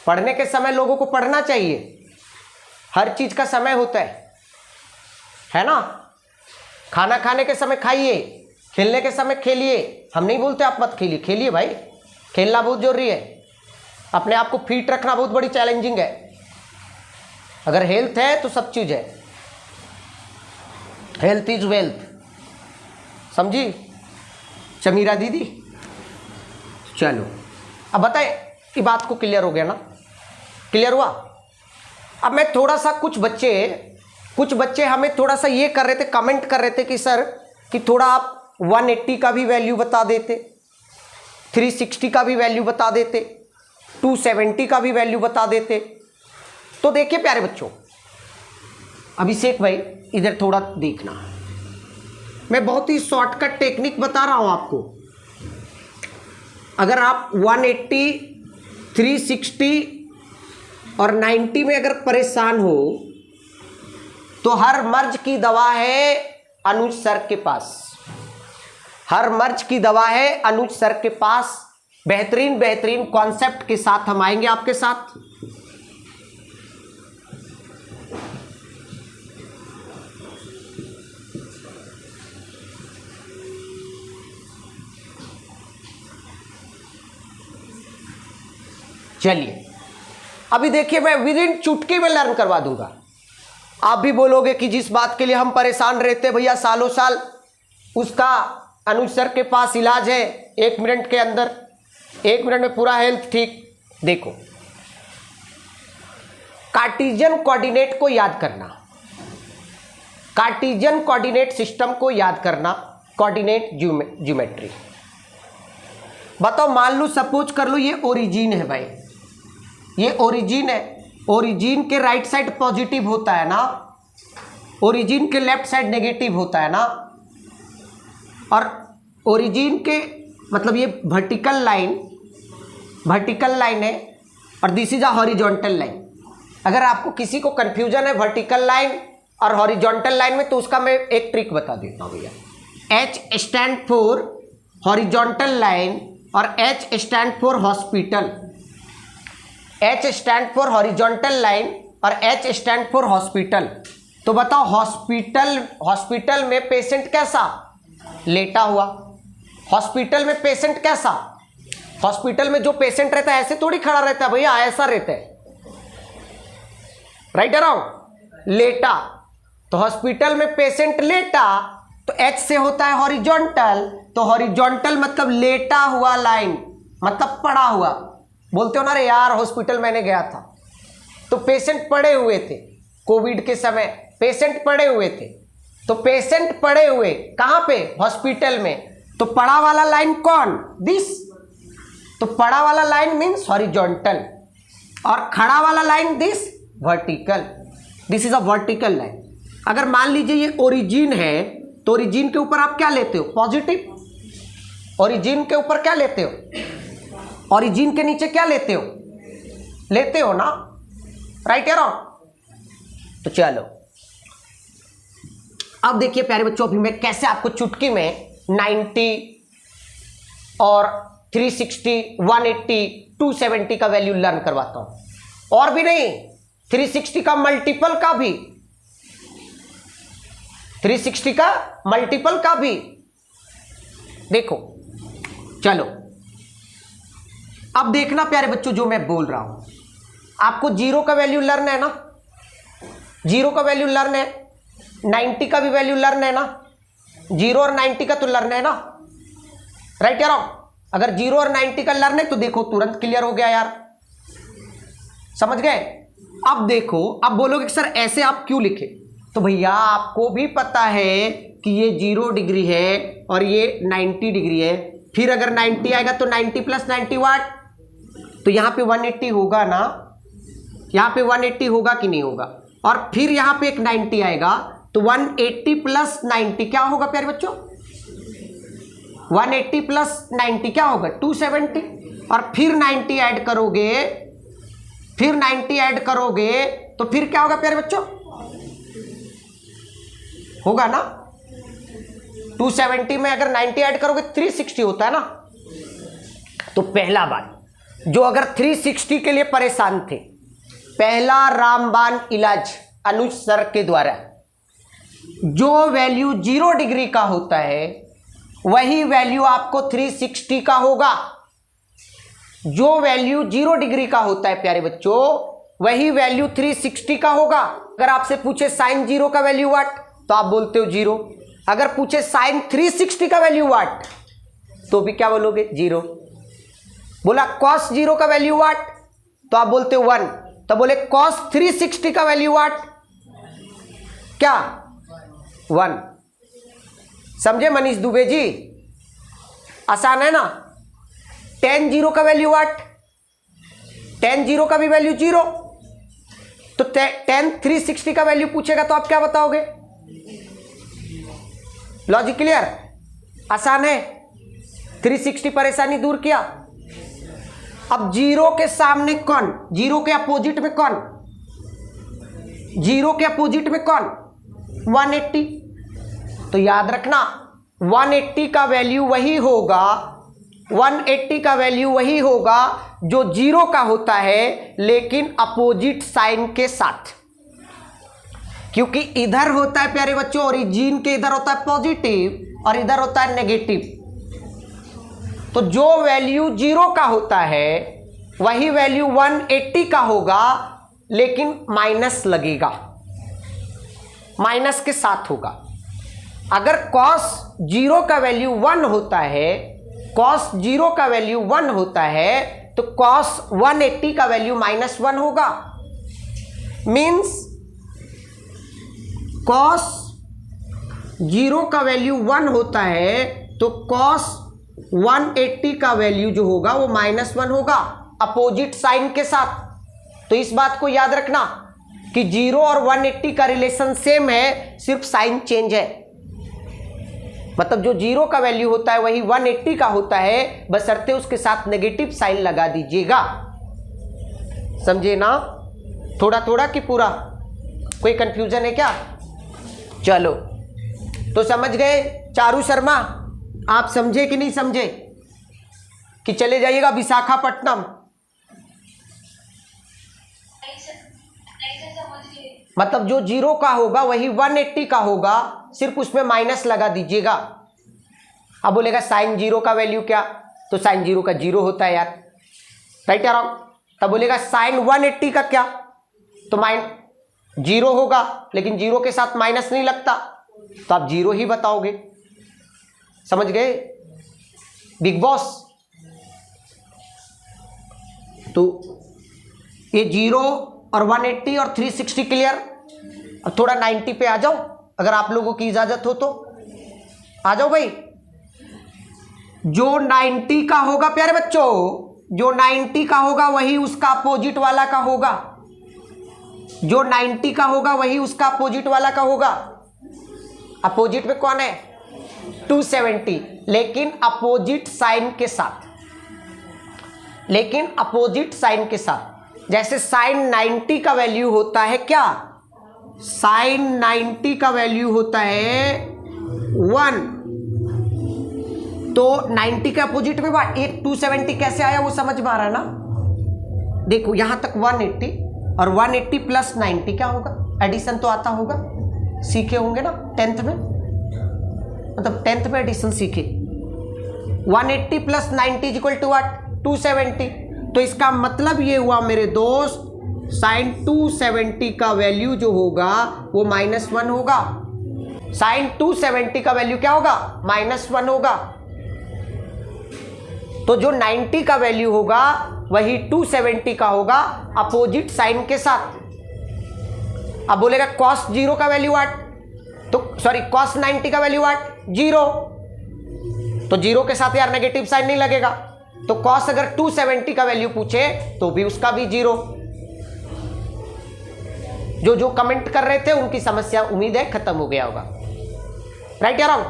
पढ़ने के समय लोगों को पढ़ना चाहिए, हर चीज का समय होता है ना। खाना खाने के समय खाइए, खेलने के समय खेलिए। हम नहीं बोलते आप मत खेलिए, खेलिए भाई, खेलना बहुत जरूरी है। अपने आप को फिट रखना बहुत बड़ी चैलेंजिंग है। अगर हेल्थ है तो सब चीज है, हेल्थ इज वेल्थ। समझी समीरा दीदी? चलो अब बताए, ये बात को क्लियर हो गया ना? क्लियर हुआ? अब मैं थोड़ा सा कुछ बच्चे हमें थोड़ा सा ये कर रहे थे, कमेंट कर रहे थे कि सर कि थोड़ा आप 180 का भी वैल्यू बता देते, 360 का भी वैल्यू बता देते, 270 का भी वैल्यू बता देते। तो देखिए प्यारे बच्चों, अभिषेक भाई इधर थोड़ा देखना, मैं बहुत ही शॉर्टकट टेक्निक बता रहा हूं आपको। अगर आप 180, 360 और 90 में अगर परेशान हो तो हर मर्ज की दवा है अनुज सर के पास। हर मर्ज की दवा है अनुज सर के पास। बेहतरीन कॉन्सेप्ट के साथ हम आएंगे आपके साथ। चलिए अभी देखिए, मैं विदिन चुटकी में लर्न करवा दूंगा। आप भी बोलोगे कि जिस बात के लिए हम परेशान रहते भैया सालों साल, उसका अनुज सर के पास इलाज है 1 मिनट के अंदर, 1 मिनट में पूरा हेल्थ ठीक। देखो, कार्टेशियन कोऑर्डिनेट को याद करना, कार्टेशियन कोऑर्डिनेट सिस्टम को याद करना, कोऑर्डिनेट ज्योमेट्री। बताओ, मान लो सपोज कर लो ये ओरिजिन है भाई, ये ओरिजिन है। ओरिजिन के राइट साइड पॉजिटिव होता है ना, ओरिजिन के लेफ्ट साइड नेगेटिव होता है ना। और ओरिजिन के मतलब ये वर्टिकल लाइन है और this is a horizontal line. अगर आपको किसी को कंफ्यूजन है वर्टिकल लाइन और हॉरिजॉन्टल लाइन में, तो उसका मैं एक ट्रिक बता देता हूँ भैया। H stand for horizontal line और H stand for hospital. H stand for horizontal line और H स्टैंड फॉर हॉस्पिटल। तो बताओ, हॉस्पिटल में पेशेंट कैसा? लेटा हुआ। हॉस्पिटल में पेशेंट कैसा? हॉस्पिटल में जो पेशेंट रहता है ऐसे थोड़ी खड़ा रहता है भैया, ऐसा रहता है, राइट अराउंड, लेटा। तो हॉस्पिटल में पेशेंट लेटा, तो H से होता है हॉरिजॉन्टल। तो हॉरिजॉन्टल मतलब लेटा हुआ लाइन, मतलब पड़ा हुआ। बोलते हो ना, अरे यार हॉस्पिटल मैंने गया था तो पेशेंट पड़े हुए थे, कोविड के समय पेशेंट पड़े हुए थे। तो पेशेंट पड़े हुए कहां पे? हॉस्पिटल में। तो पड़ा वाला लाइन कौन? दिस। तो पड़ा वाला लाइन मीन्स हॉरिजॉन्टल और खड़ा वाला line this, vertical. This is a vertical line. अगर मान लीजिए ये ओरिजिन है, तो ओरिजिन के ऊपर आप क्या लेते हो? पॉजिटिव। ओरिजिन के ऊपर क्या लेते हो? ओरिजिन के नीचे क्या लेते हो? लेते हो ना, राइट या रॉन्ग? तो चलो अब देखिए प्यारे बच्चों, अभी मैं कैसे आपको चुटकी में 90 और 360, 180, 270 का वैल्यू लर्न करवाता हूं। और भी नहीं, 360 का मल्टीपल का भी, 360 का मल्टीपल का भी। देखो चलो अब देखना प्यारे बच्चों, जो मैं बोल रहा हूं, आपको 0 का वैल्यू लर्न है ना, 0 का वैल्यू लर्न है, 90 का भी वैल्यू लर्न है ना, 0 और 90 का तो लर्न है ना, राइट या रॉन्ग? अगर 0 और 90 का लर्न है तो देखो तुरंत क्लियर हो गया यार, समझ गए? अब देखो, अब बोलोगे कि सर ऐसे आप क्यों लिखे? तो भैया आपको भी पता है कि ये 0 डिग्री है और ये 90 डिग्री है। फिर अगर 90 आएगा तो 90 प्लस 90 वाट, तो यहां पे 180 होगा ना, यहां पे 180 होगा कि नहीं होगा? और फिर यहां पे एक 90 आएगा तो 180 प्लस 90 क्या होगा प्यारे बच्चों? 180 प्लस 90 क्या होगा? 270। और फिर 90 ऐड करोगे, फिर 90 ऐड करोगे तो फिर क्या होगा प्यारे बच्चों? होगा ना, 270 में अगर 90 ऐड करोगे 360 होता है ना। तो पहला बात, जो अगर 360 के लिए परेशान थे, पहला रामबाण इलाज अनुज सर के द्वारा, जो वैल्यू 0 डिग्री का होता है वही वैल्यू आपको 360 का होगा। जो वैल्यू 0 डिग्री का होता है प्यारे बच्चों, वही वैल्यू 360 का होगा। अगर आपसे पूछे साइन 0 का वैल्यू व्हाट, तो आप बोलते हो 0। अगर पूछे साइन 360 का वैल्यू व्हाट, तो भी क्या बोलोगे? 0। बोला कॉस 0 का वैल्यू व्हाट, तो आप बोलते हो 1। तो बोले कॉस 360 का वैल्यू व्हाट, क्या? 1। समझे मनीष दुबे जी? आसान है ना। tan 0 का वैल्यू व्हाट, tan 0 का भी वैल्यू 0। तो tan 360 का वैल्यू पूछेगा तो आप क्या बताओगे? Logic clear? आसान है। 360 परेशानी दूर किया। अब 0 के सामने कौन, 0 के अपोजिट में कौन, 0 के अपोजिट में कौन? 180। तो याद रखना 180 का वैल्यू वही होगा, 180 का वैल्यू वही होगा जो 0 का होता है लेकिन अपोजिट साइन के साथ। क्योंकि इधर होता है प्यारे बच्चों ओरिजिन के, इधर होता है पॉजिटिव और इधर होता है नेगेटिव। तो जो वैल्यू 0 का होता है वही वैल्यू 180 का होगा लेकिन माइनस लगेगा, माइनस के साथ होगा। अगर cos 0 का वैल्यू 1 होता है, cos 0 का वैल्यू 1 होता है तो cos 180 का वैल्यू -1 होगा। मीन्स cos 0 का वैल्यू 1 होता है तो cos 180 का वैल्यू जो होगा वो -1 होगा अपोजिट साइन के साथ। तो इस बात को याद रखना कि 0 और 180 का रिलेशन सेम है, सिर्फ साइन चेंज है। मतलब जो 0 का वैल्यू होता है वही 180 का होता है, बशर्ते उसके साथ नेगेटिव साइन लगा दीजिएगा। समझे ना? थोड़ा थोड़ा कि पूरा? कोई कंफ्यूजन है क्या? चलो तो समझ गए। चारू शर्मा आप समझे कि नहीं समझे? कि चले जाइएगा विशाखापट्टनम? मतलब जो 0 का होगा वही 180 का होगा, सिर्फ उसमें माइनस लगा दीजिएगा। अब बोलेगा साइन 0 का वैल्यू क्या? तो साइन 0 का 0 होता है यार, राइट या रॉन्ग? तब बोलेगा साइन 180 का क्या? तो -0 होगा लेकिन 0 के साथ माइनस नहीं लगता, तो आप 0 ही बताओगे। समझ गए बिग बॉस? तो ये 0 और 180 और 360 क्लियर। अब थोड़ा 90 पे आ जाओ, अगर आप लोगों की इजाजत हो तो आ जाओ भाई। जो 90 का होगा प्यारे बच्चों, जो 90 का होगा वही उसका अपोजिट वाला का होगा। जो 90 का होगा वही उसका अपोजिट वाला का होगा। अपोजिट में कौन है? 270, लेकिन अपोजिट साइन के साथ, लेकिन अपोजिट साइन के साथ। जैसे साइन 90 का वैल्यू होता है क्या? साइन 90 का वैल्यू होता है 1, तो 90 के अपोजिट में एक 270 कैसे आया वो समझ में आ रहा है ना? देखो यहां तक 180 और 180 प्लस 90 क्या होगा? एडिशन तो आता होगा, सीखे होंगे ना 10th में, मतलब 10th में एडिशन सीखे। 180 plus 90 is equal to what? 270। तो इसका मतलब ये हुआ मेरे दोस्त, साइन 270 का वैल्यू जो होगा वो -1 होगा। साइन 270 का वैल्यू क्या होगा? -1 होगा। तो जो 90 का वैल्यू होगा वही 270 का होगा अपोजिट साइन के साथ। अब बोलेगा cos 0 का वैल्यू व्हाट? तो सॉरी cos 90 का वैल्यू व्हाट? 0। तो 0 के साथ यार नेगेटिव साइन नहीं लगेगा, तो cos अगर 270 का वैल्यू पूछे तो भी उसका भी 0। जो कमेंट कर रहे थे उनकी समस्या उम्मीद है खत्म हो गया होगा। राइट या रॉन्ग?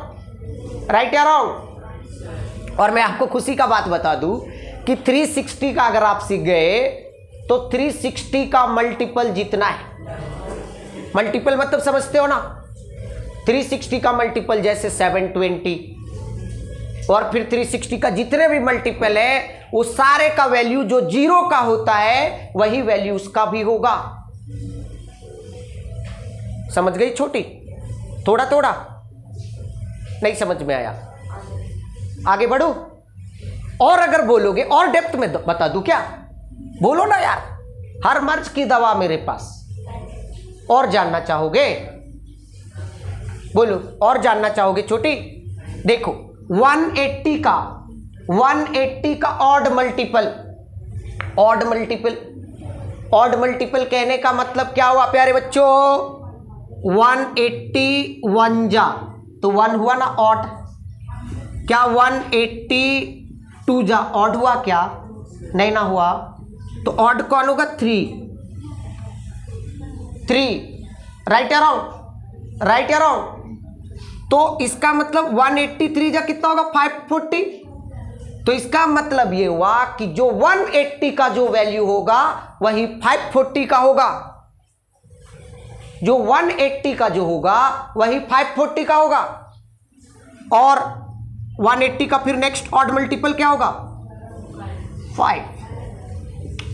राइट या रॉन्ग? और मैं आपको खुशी का बात बता दूं कि 360 का अगर आप सीख गए तो 360 का मल्टीपल जितना है, मल्टीपल मतलब समझते हो ना? 360 का मल्टीपल जैसे 720, और फिर 360 का जितने भी मल्टीपल है वो सारे का वैल्यू जो 0 का होता है वही वैल्यू उसका भी होगा। समझ गई छोटी? थोड़ा थोड़ा नहीं समझ में आया? आगे बढ़ो। और अगर बोलोगे और डेप्थ में बता दूं क्या? बोलो ना यार, हर मर्ज की दवा मेरे पास। और जानना चाहोगे? बोलो और जानना चाहोगे छोटी? देखो 180 का ऑड मल्टीपल, ऑड मल्टीपल कहने का मतलब क्या हुआ प्यारे बच्चों? 180 1 जा तो 1 हुआ ना ऑड, क्या 182 जा ऑड हुआ क्या? नहीं ना हुआ, तो ऑड कौन होगा? 3, राइट या रॉन्ग? तो इसका मतलब 183 जा कितना होगा? 540। तो इसका मतलब ये हुआ कि जो 180 का जो वैल्यू होगा वही 540 का होगा, जो 180 का जो होगा वही 540 का होगा। और 180 का फिर नेक्स्ट ऑड मल्टीपल क्या होगा? 5,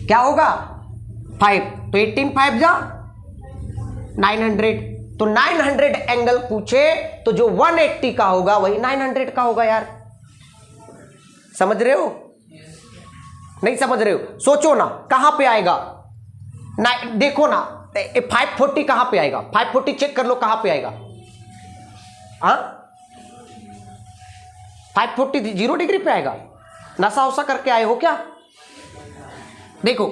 क्या होगा? 5, तो 18 5 जा 900, तो 900 एंगल पूछे तो जो 180 का होगा वही 900 का होगा। यार समझ रहे हो? नहीं समझ रहे हो? सोचो ना कहां पे आएगा? देखो ना 540 कहां पे आएगा? 540 चेक कर लो कहां पे आएगा। 540 0 डिग्री पे आएगा। नशा वसा करके आए हो क्या? देखो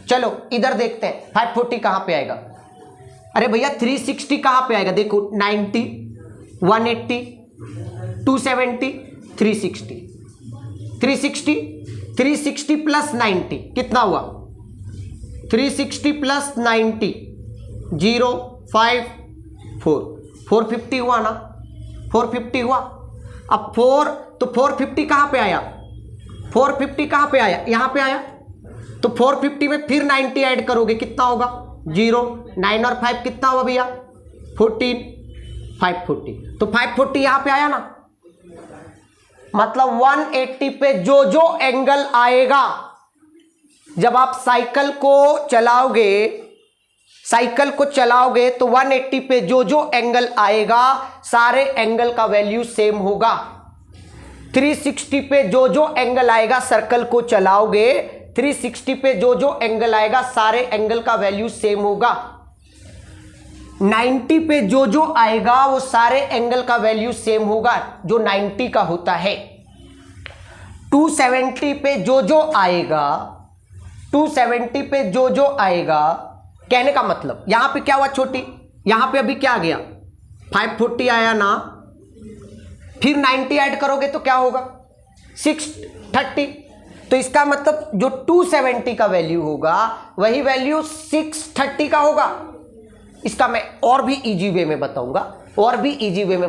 चलो इधर देखते हैं 540 कहां पे आएगा। अरे भैया 360 कहां पे आएगा? देखो 90 180 270 360 प्लस 90 कितना हुआ? 360 प्लस 90 0 5 4 450 हुआ ना? 450 हुआ। अब 4 तो 450 कहां पे आया? 450 कहां पे आया? यहां पे आया। तो 450 में फिर 90 ऐड करोगे कितना होगा? 0 9 और 5 कितना हुआ भैया? 14 540। तो 540 यहां पे आया ना? मतलब 180 पे जो जो एंगल आएगा, जब आप साइकिल को चलाओगे तो 180 पे जो जो एंगल आएगा सारे एंगल का वैल्यू सेम होगा। 360 पे जो जो एंगल आएगा सर्कल को चलाओगे, 360 पे जो जो एंगल आएगा सारे एंगल का वैल्यू सेम होगा। 90 पे जो जो आएगा वो सारे एंगल का वैल्यू सेम होगा जो 90 का होता है। 270 पे जो जो आएगा, 270 पे जो जो आएगा, कहने का मतलब यहां पे क्या हुआ छोटी? यहां पे अभी क्या आ गया? 540 आया ना? फिर 90 ऐड करोगे तो क्या होगा? 630। तो इसका मतलब जो 270 का वैल्यू होगा वही वैल्यू 630 का होगा। इसका मैं और भी इजी वे में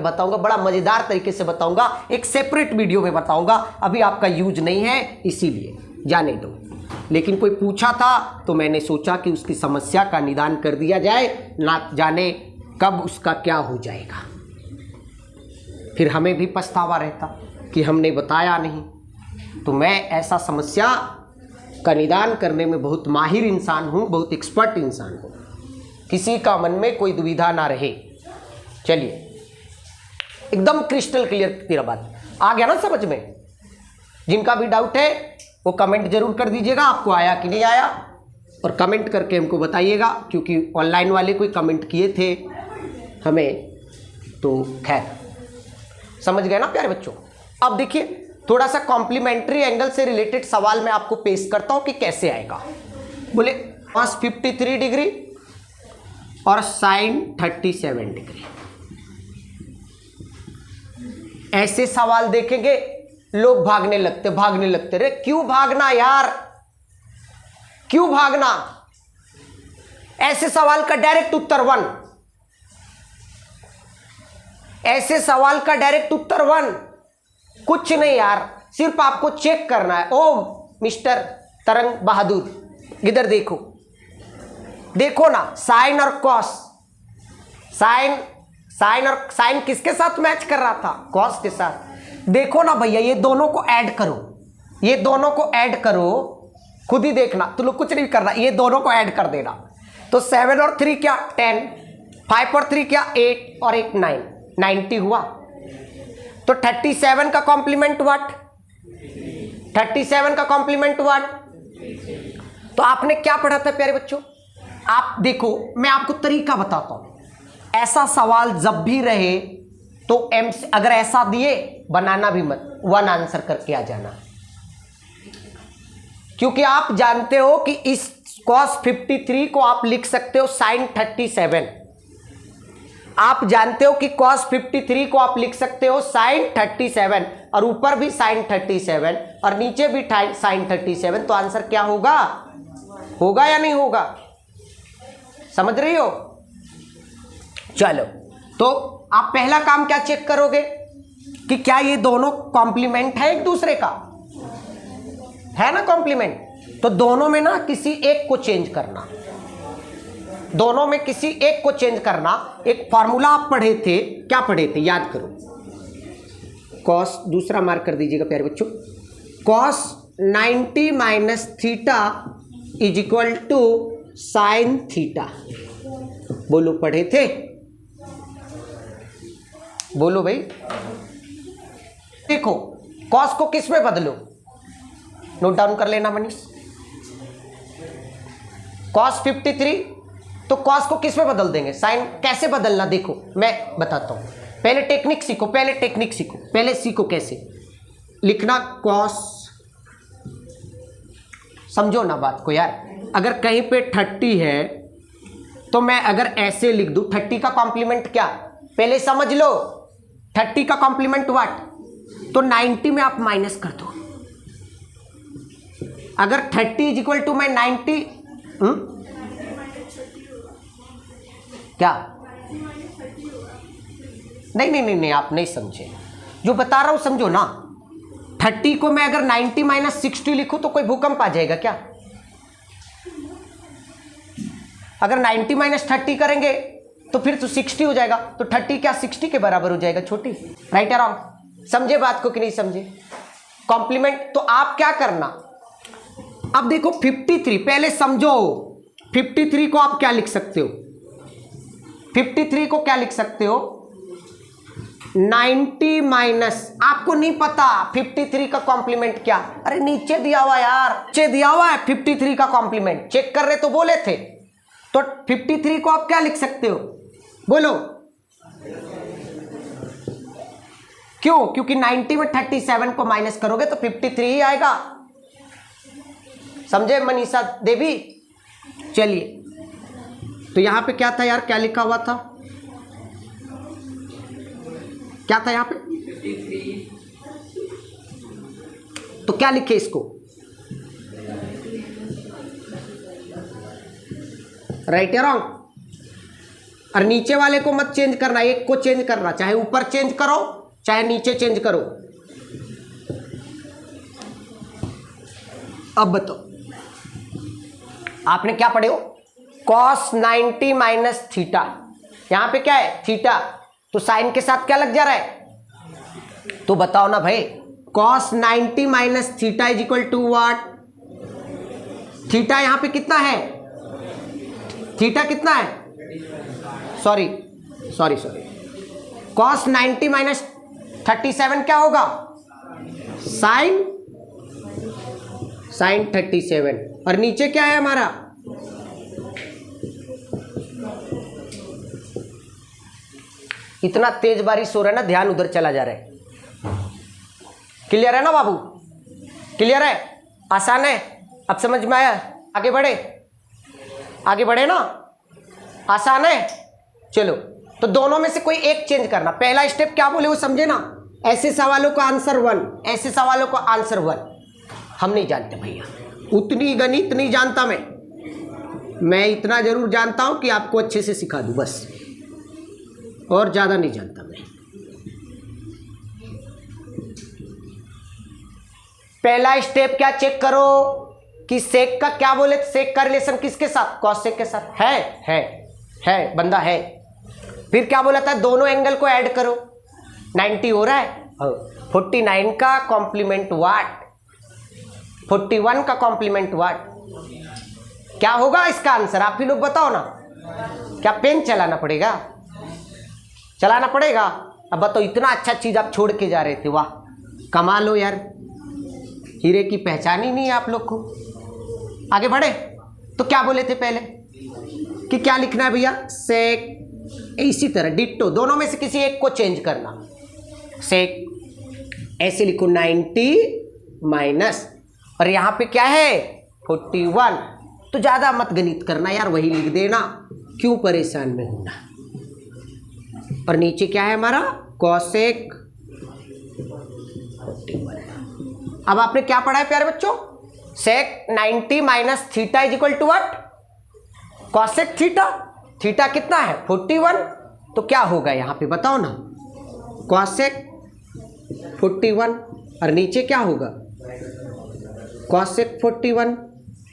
बताऊंगा, बड़ा मजेदार तरीके से बताऊंगा, एक सेपरेट वीडियो में बताऊंगा। अभी आपका यूज नहीं है इसीलिए जाने दो। लेकिन कोई पूछा था तो मैंने सोचा कि उसकी समस्या का निदान कर दिया जाए, ना जाने कब उसका क्या हो जाएगा, फिर हमें भी पछतावा रहता कि हमने बताया नहीं। तो मैं ऐसा समस्या का निदान करने में बहुत माहिर इंसान हूँ, बहुत एक्सपर्ट इंसान हूँ, किसी का मन में कोई दुविधा ना रहे। चलिए एकदम क्रिस्टल क्लियर तेरा बात आ गया ना समझ में? जिनका भी डाउट है वो कमेंट जरूर कर दीजिएगा, आपको आया कि नहीं आया, और कमेंट करके हमको बताइएगा, क्योंकि ऑनलाइन वाले कोई कमेंट किए थे हमें, तो खैर समझ गए ना प्यारे बच्चों। अब देखिए थोड़ा सा कॉम्प्लीमेंट्री एंगल से रिलेटेड सवाल मैं आपको पेश करता हूं कि कैसे आएगा। बोले cos 53 डिग्री और sin 37 डिग्री, ऐसे सवाल देखेंगे लोग भागने लगते रे। क्यों भागना यार, क्यों भागना? ऐसे सवाल का डायरेक्ट उत्तर 1, ऐसे सवाल का डायरेक्ट उत्तर 1। कुछ नहीं यार, सिर्फ आपको चेक करना है। ओ मिस्टर तरंग बहादुर, इधर देखो, देखो ना साइन और कॉस, साइन किसके साथ मैच कर रहा था? कॉस के साथ। देखो ना भैया, ये दोनों को ऐड करो, खुद ही देखना, तुम लोग कुछ नहीं करना, ये दोनों को ऐड कर देना। तो 7 और 3 क्या 10, 5 और 3 क्या 8 और 1 9, 90 हुआ। तो 37 का कॉम्प्लीमेंट व्हाट? 37 का कॉम्प्लीमेंट व्हाट? तो आपने क्या पढ़ा था प्यारे बच्चों? आप देखो, मैं आपको तरीका बताता हूं, ऐसा सवाल जब भी रहे तो अगर ऐसा दिए बनाना भी मत, 1 आंसर करके आ जाना, क्योंकि आप जानते हो कि इस cos 53 को आप लिख सकते हो sin 37। आप जानते हो कि cos 53 को आप लिख सकते हो sin 37 और ऊपर भी sin 37 और नीचे भी sin 37, तो आंसर क्या होगा? होगा या नहीं होगा? समझ रही हो? चलो, तो आप पहला काम क्या चेक करोगे कि क्या ये दोनों कॉम्प्लीमेंट है एक दूसरे का, है ना कॉम्प्लीमेंट? तो दोनों में ना किसी एक को चेंज करना, दोनों में किसी एक को चेंज करना। एक फॉर्मूला आप पढ़े थे, क्या पढ़े थे याद करो। cos, दूसरा मार्क कर दीजिएगा प्यारे बच्चों, cos 90 minus theta is equal to sine theta. बोलो पढ़े थे? बोलो भाई। देखो cos को किस में बदलो, नोट डाउन कर लेना मनीष। cos 53, तो cos को किस में बदल देंगे? साइन। कैसे बदलना देखो मैं बताता हूं, पहले टेक्निक सीखो, पहले सीखो कैसे लिखना cos। समझो ना बात को यार, अगर कहीं पे 30 है तो मैं अगर ऐसे लिख दूं 30 का कॉम्प्लीमेंट क्या, पहले समझ लो 30 का कॉम्प्लीमेंट व्हाट, तो 90 में आप माइनस कर दो। अगर 30 इज इक्वल टू मैं 90 क्या, नहीं आप नहीं समझे, जो बता रहा हूं समझो ना। 30 को मैं अगर 90 माइनस 60 लिखूं तो कोई भूकंप आ जाएगा क्या? अगर 90 माइनस 30 करेंगे तो फिर तो 60 हो जाएगा, तो 30 क्या 60 के बराबर हो जाएगा छोटी। राइट या रॉन्ग? समझे बात को कि नहीं समझे? कॉम्प्लीमेंट। तो आप क्या करना, अब देखो 53, पहले समझो 53 को आप क्या लिख सकते हो, 53 को क्या लिख सकते हो, 90 माइनस, आपको नहीं पता 53 का कॉम्प्लीमेंट क्या, अरे नीचे दिया हुआ यार, नीचे दिया हुआ है 53 का कॉम्प्लीमेंट, चेक कर रहे तो बोले थे। तो 53 को आप क्या लिख सकते हो, बोलो क्यों? क्योंकि 90 में 37 को माइनस करोगे तो 53 ही आएगा। समझे मनीषा देवी? चलिए, तो यहां पे क्या था यार, क्या लिखा हुआ था, क्या था यहां पे, तो क्या लिखे इसको, राइट या रॉन्ग? और नीचे वाले को मत चेंज करना, एक को चेंज करना, चाहे ऊपर चेंज करो चाहे नीचे चेंज करो। अब बताओ आपने क्या पढ़े हो, cos 90 माइनस थीटा, यहां पे क्या है थीटा, तो साइन के साथ क्या लग जा रहा है, तो बताओ ना भाई, cos 90 minus theta is equal to what, theta यहां पे कितना है, थीटा कितना है, सॉरी cos 90 माइनस 37 क्या होगा, साइन 37, और नीचे क्या है हमारा, इतना तेज बारिश हो रहा है ना, ध्यान उधर चला जा रहा है। क्लियर है ना बाबू, क्लियर है, आसान है, अब समझ में आया, आगे बढ़े ना, आसान है। चलो, तो दोनों में से कोई एक चेंज करना। पहला स्टेप क्या बोले वो समझे ना, ऐसे सवालों का आंसर 1, ऐसे सवालों का आंसर 1। हम नहीं जानते भैया, उतनी गणित नहीं जानता मैं इतना जरूर जानता हूं कि आपको अच्छे से सिखा दूं बस, और ज्यादा नहीं जानता मैं। पहला स्टेप क्या चेक करो कि सेक का क्या बोले, सेक का रिलेशन किसके साथ, कॉस सेक के साथ है बंदा है। फिर क्या बोला था, दोनों एंगल को ऐड करो, 90 हो रहा है, 49 का कॉम्प्लीमेंट वाट, 41 का कॉम्प्लीमेंट वाट, क्या होगा इसका आंसर, आप ही लोग बताओ ना। क्या पेन चलाना पड़ेगा, अब बताओ, इतना अच्छा चीज आप छोड़ के जा रहे थे, वाह कमाल हो यार, हीरे की पहचान ही नहीं है आप लोग को। आगे बढ़े, तो क्या बोले थे पहले कि क्या लिखना है भैया, सेक इसी तरह डिट्टो, दोनों में से किसी एक को चेंज करना। सेक ऐसे लिखो 90 माइनस, और यहाँ पे क्या है 41। तो ज़्यादा मत गणित करना यार, वही लिख देना, क्यों परेशान में होना। और नीचे क्या है हमारा कॉसेक 41। अब आपने क्या पढ़ा है प्यारे बच्चों, sec 90 minus theta is equal to what, cosec theta. Theta कितना है 41, तो क्या होगा यहाँ पे बताओ ना, कॉसेक 41, और नीचे क्या होगा कॉसेक 41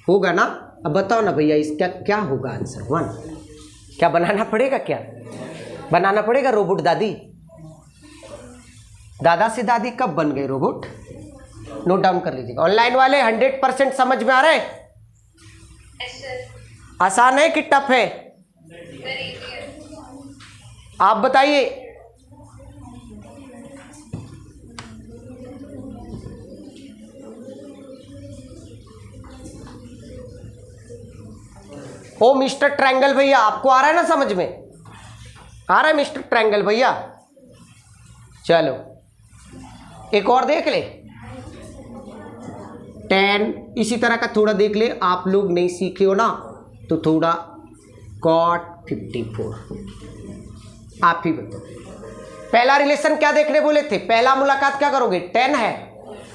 होगा ना। अब बताओ ना भैया इसका क्या होगा आंसर 1। क्या बनाना पड़ेगा, क्या बनाना पड़ेगा रोबोट दादी। दादा से दादी कब बन गए रोबोट, नोट डाउन कर लीजिएगा। ऑनलाइन वाले 100% समझ में आ रहा है, आसान है कि टफ है, आप बताइए। ओ मिस्टर ट्रायंगल भैया, आपको आ रहा है ना समझ में, आ रहा है मिस्टर ट्रायंगल भैया। चलो एक और देख ले 10, इसी तरह का थोड़ा देख ले, आप लोग नहीं सीखे हो ना तो थोड़ा cot 54 आप ही बताओ। पहला रिलेशन क्या देखने बोले थे, पहला मुलाकात क्या करोगे 10 है,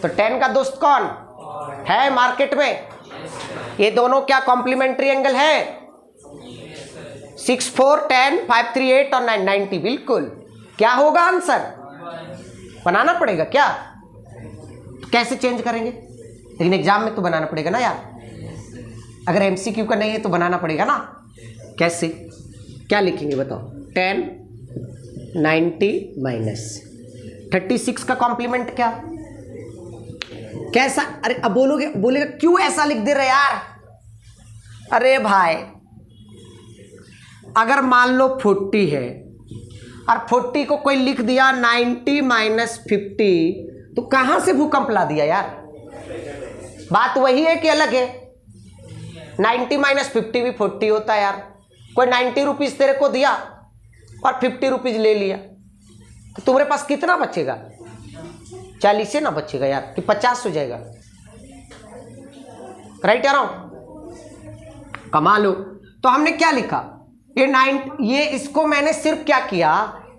तो 10 का दोस्त कौन है मार्केट में, ये दोनों क्या कॉम्प्लीमेंट्री एंगल है 6 4 10 5 3 8 और 9 90। बिल्कुल, क्या होगा आंसर, बनाना पड़ेगा क्या, तो कैसे चेंज करेंगे, लेकिन एग्जाम में तो बनाना पड़ेगा ना यार, अगर एमसीक्यू का नहीं है तो बनाना पड़ेगा ना। कैसे, क्या लिखेंगे बताओ, 10 90 माइनस 36 का कॉम्प्लीमेंट क्या, कैसा, अरे अब बोलोगे, बोलेगा क्यों ऐसा लिख दे रहे यार। अरे भाई अगर मान लो 40 है और 40 को कोई लिख दिया 90 माइनस 50, तो कहां से भूकंप ला दिया यार, बात वही है कि अलग है। 90 माइनस 50 भी 40 होता है यार, कोई 90 रुपीज तेरे को दिया और 50 रुपीज ले लिया, तो तुम्हारे पास कितना बचेगा, 40 से ना बचेगा यार, कि 50 हो जाएगा, राइट या रॉन्ग, कमाल हो। तो हमने क्या लिखा, ये इसको मैंने सिर्फ क्या किया,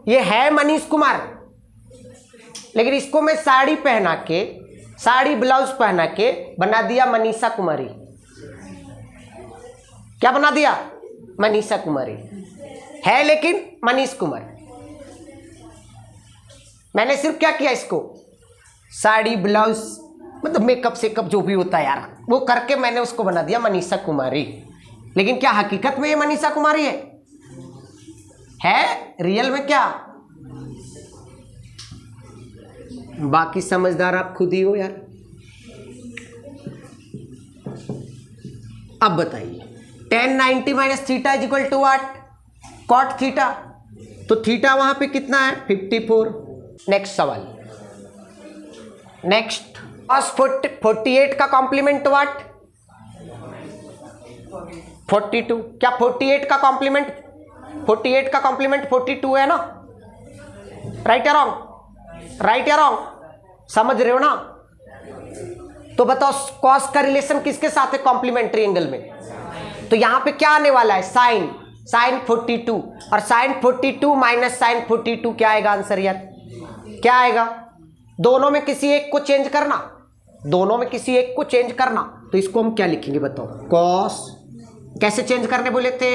ये है मनीष कुमार, लेकिन इसको मैं साड़ी पहना के, साड़ी ब्लाउज पहना के बना दिया मनीषा कुमारी। क्या बना दिया, मनीषा कुमारी है लेकिन मनीष कुमार। मैंने सिर्फ क्या किया, इसको साड़ी ब्लाउज मतलब मेकअप सेकअप जो भी होता है यार, वो करके मैंने उसको बना दिया मनीषा कुमारी, लेकिन क्या हकीकत में ये मनीषा कुमारी है रियल में क्या, बाकी समझदार आप खुद ही हो यार। अब बताइए 10 90 minus theta is equal to what, cot theta, तो थीटा वहां पे कितना है 54। नेक्स्ट सवाल, नेक्स्ट कॉस 48 का कॉम्प्लीमेंट व्हाट 42, क्या 48 का कॉम्प्लीमेंट 42 है ना, राइट या रॉन्ग, राइट या रॉन्ग, समझ रहे हो ना। तो बताओ कॉस का रिलेशन किसके साथ है कॉम्प्लीमेंट्री एंगल में, तो यहां पे क्या आने वाला है साइन 42, और साइन 42 माइनस साइन 42 क्या आएगा आंसर यार, क्या आएगा, दोनों में किसी एक को चेंज करना, दोनों में किसी एक को चेंज करना, तो इसको हम क्या लिखेंगे बताओ, कॉस कैसे चेंज करने बोले थे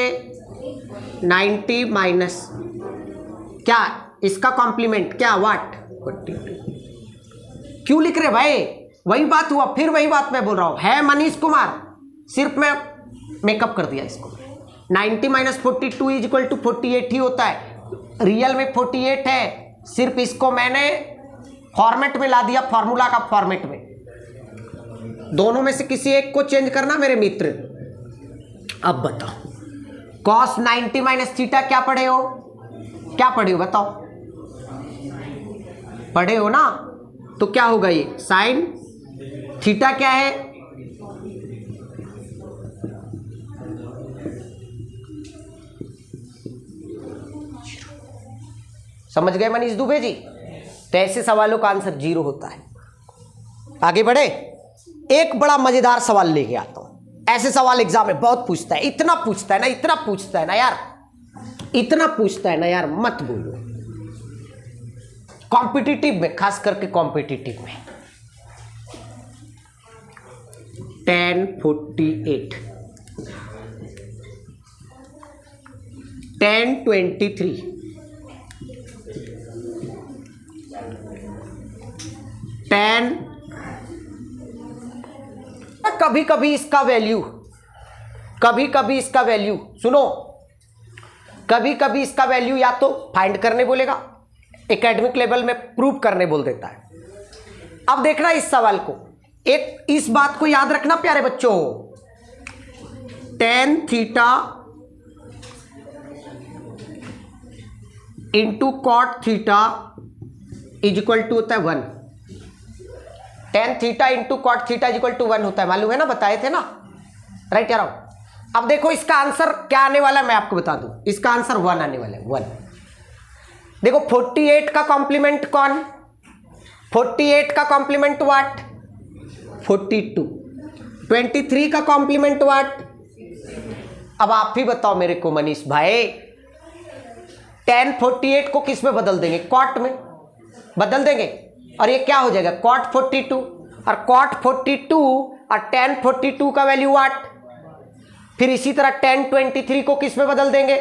90 माइनस क्या इसका कॉम्प्लीमेंट क्या वाट 42। क्यों लिख रहे भाई, वही बात हुआ, फिर वही बात मैं बोल रहा हूं, है मनीष कुमार, सिर्फ मैं मेकअप कर दिया इसको। 90 माइनस 42 इज इक्वल टू 48 ही होता है, रियल में 48 है, सिर्फ इसको मैंने फॉर्मेट में ला दिया, फॉर्मूला का फॉर्मेट में। दोनों में से किसी एक को चेंज करना मेरे मित्र। अब बताओ कॉस 90 माइनस थीटा क्या पढ़े हो, क्या पढ़े हो बताओ, पढ़े हो ना, तो क्या होगा ये साइन थीटा क्या है, समझ गए मनीष दुबे जी? तो ऐसे सवालों का आंसर 0 होता है। आगे बढ़े, एक बड़ा मजेदार सवाल लेके आता हूं। ऐसे सवाल एग्जाम में बहुत पूछता है, इतना पूछता है ना, इतना पूछता है ना यार, इतना पूछता है ना यार, मत बोलो। कॉम्पिटिटिव में, खास करके कॉम्पिटिटिव में, 1048, 1023, 10, कभी कभी इसका वैल्यू, कभी कभी इसका वैल्यू, सुनो, कभी कभी इसका वैल्यू या तो फाइंड करने बोलेगा, एकेडमिक लेवल में प्रूव करने बोल देता है। अब देखना इस सवाल को, एक इस बात को याद रखना प्यारे बच्चों, tan theta into cot theta is equal to होता है 1। tan theta into cot theta is equal to 1 होता है, मालूम है ना, बताए थे ना, राइट यार। अब देखो इसका आंसर क्या आने वाला है, मैं आपको बता दूं, इसका आंसर 1 आने वाला है, 1। देखो 48 का कॉम्प्लीमेंट कौन, 48 का कॉम्प्लीमेंट व्हाट, 42, 23 का कॉम्प्लीमेंट व्हाट। अब आप ही बताओ मेरे को मनीष भाई, 1048 को किस में बदल देंगे, कॉट में बदल देंगे, और ये क्या हो जाएगा, कॉट 42, और कॉट 42 और tan 42 का वैल्यू व्हाट। फिर इसी तरह tan 23 को किस में बदल देंगे,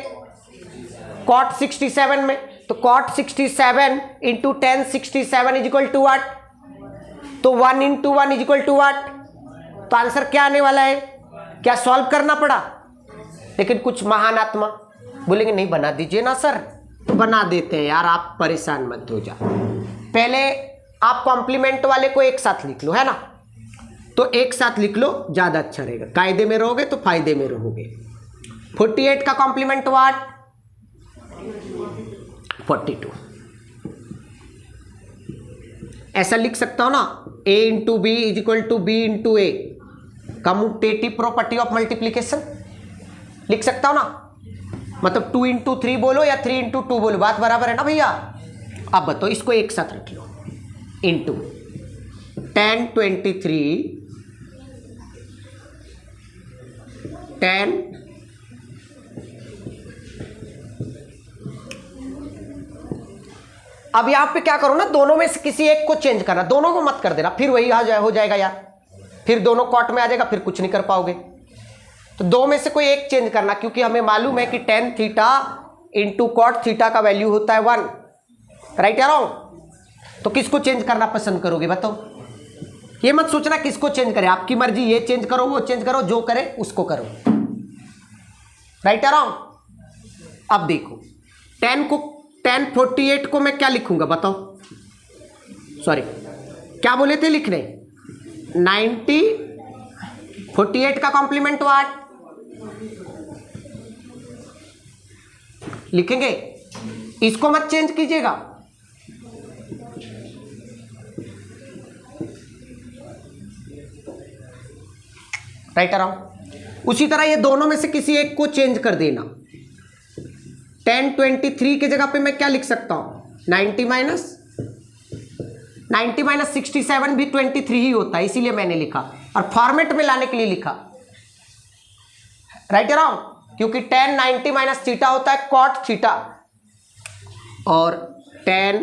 कॉट 67 में, तो cot 67 into tan 67 is equal to what, तो 1 इंटू 1 इज इक्वल व्हाट। तो आंसर क्या आने वाला है, क्या सॉल्व करना पड़ा, लेकिन कुछ महान आत्मा बोलेंगे नहीं बना दीजिए ना सर, तो बना देते हैं यार, आप परेशान मत हो जाओ। पहले आप कॉम्प्लीमेंट वाले को एक साथ लिख लो, है ना, तो एक साथ लिख लो, ज्यादा अच्छा रहेगा, कायदे में रहोगे तो फायदे में रहोगे। 48 का कॉम्प्लीमेंट व्हाट, 42। ऐसा लिख सकता हो ना, a into B is equal to B into A, commutative property of multiplication लिख सकता हो ना, मतलब 2 इंटू 3 बोलो या 3 इंटू 2 बोलो, बात बराबर है ना भैया। अब बताओ इसको एक साथ रख लो, इंटू tan 23 tan अब यहां पे क्या करो ना, दोनों में से किसी एक को चेंज करना, दोनों को मत कर देना, फिर वही हो जाएगा यार, फिर दोनों कॉट में आ जाएगा, फिर कुछ नहीं कर पाओगे। तो दो में से कोई एक चेंज करना, क्योंकि हमें मालूम है कि tan theta into cot theta का वैल्यू होता है 1, राइट या रॉन्ग। तो किसको चेंज करना पसंद करोगे बताओ, ये मत सोचना किसको चेंज करें, आपकी मर्जी, ये चेंज करो वो चेंज करो, जो करे उसको करो, राइट या रॉन्ग। अब देखो tan 48 को मैं क्या लिखूंगा बताओ, सॉरी क्या बोले थे लिखने, 90, 48 का कॉम्प्लीमेंट व्हाट लिखेंगे, इसको मत चेंज कीजिएगा, राइट अराउंड। उसी तरह ये दोनों में से किसी एक को चेंज कर देना, tan 23 के जगह पे मैं क्या लिख सकता हूं, 90 माइनस 67 भी 23 ही होता है, इसीलिए मैंने लिखा, और फॉर्मेट में लाने के लिए लिखा, राइट अराउंड, क्योंकि tan 90 माइनस थीटा होता है कॉट थीटा, और tan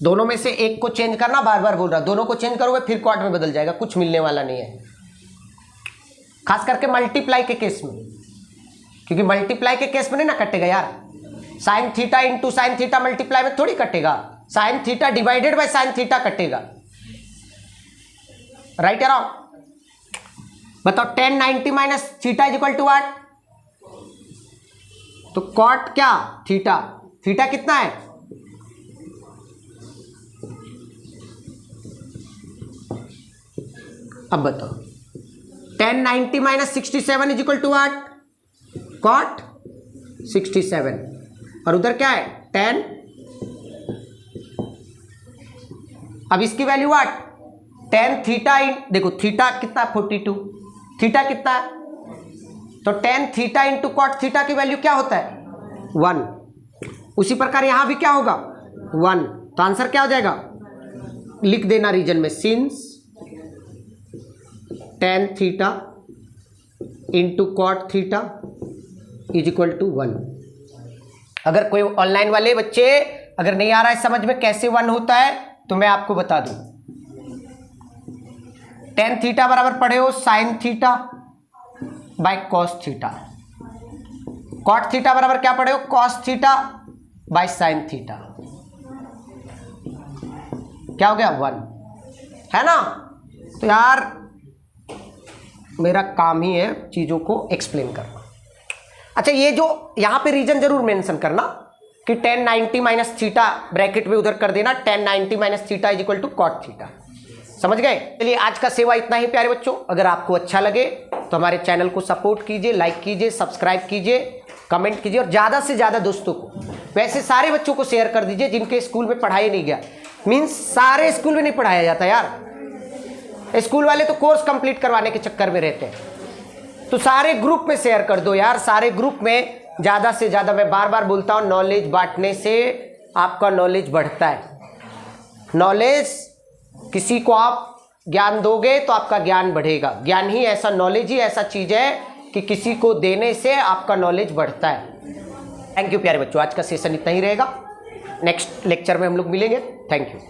दोनों में से एक को चेंज करना, बार बार बोल रहा, दोनों को चेंज करोगे फिर कॉट में बदल जाएगा, कुछ मिलने वाला नहीं है, खास करके मल्टीप्लाई के केस में, क्योंकि मल्टीप्लाई के केस में नहीं ना कटेगा यार, sine theta into sine theta multiply में थोड़ी कटेगा, sine theta divided by sine theta कटेगा, राइट या रॉन्ग। बताओ tan 90 minus theta is equal to what, तो कॉट क्या थीटा, थीटा कितना है, अब बताओ tan 90 minus 67 is equal to what, cot 67, और उधर क्या है tan, अब इसकी वैल्यू व्हाट, tan थीटा इन, देखो थीटा कितना 42, थीटा कितना, तो ten theta into cot theta की वैल्यू क्या होता है 1। उसी प्रकार यहां भी क्या होगा 1। तो आंसर क्या हो जाएगा, लिख देना रीजन में, since tan theta into cot theta is equal to 1। अगर कोई ऑनलाइन वाले बच्चे अगर नहीं आ रहा है समझ में कैसे 1 होता है तो मैं आपको बता दूं। टेन थीटा बराबर पढ़े हो sine theta by cos theta, cot theta बराबर क्या पढ़े हो cos theta by sine theta, क्या हो गया 1, है ना। तो यार मेरा काम ही है चीजों को एक्सप्लेन करना। अच्छा ये जो यहां पे रीजन जरूर मेंशन करना कि tan 90 माइनस थीटा ब्रैकेट में उधर कर देना, tan 90 minus theta is equal to cot theta, समझ गए। चलिए आज का सेवा इतना ही प्यारे बच्चों। अगर आपको अच्छा लगे तो हमारे चैनल को सपोर्ट कीजिए, लाइक कीजिए, सब्सक्राइब कीजिए, कमेंट कीजिए और ज़्यादा से ज़्यादा दोस्तों को, वैसे सारे बच्चों को शेयर कर दीजिए जिनके स्कूल में पढ़ाया नहीं गया। मीन्स सारे स्कूल में नहीं पढ़ाया जाता यार, स्कूल वाले तो कोर्स कंप्लीट करवाने के चक्कर में रहते हैं। तो सारे ग्रुप में शेयर कर दो यार, सारे ग्रुप में ज़्यादा से ज़्यादा। मैं बार बार बोलता हूँ नॉलेज बांटने से आपका नॉलेज बढ़ता है। नॉलेज किसी को आप ज्ञान दोगे तो आपका ज्ञान बढ़ेगा। ज्ञान ही ऐसा, नॉलेज ही ऐसा चीज़ है कि किसी को देने से आपका नॉलेज बढ़ता है। थैंक यू प्यारे बच्चों, आज का सेशन इतना ही रहेगा। नेक्स्ट लेक्चर में हम लोग मिलेंगे। Thank you.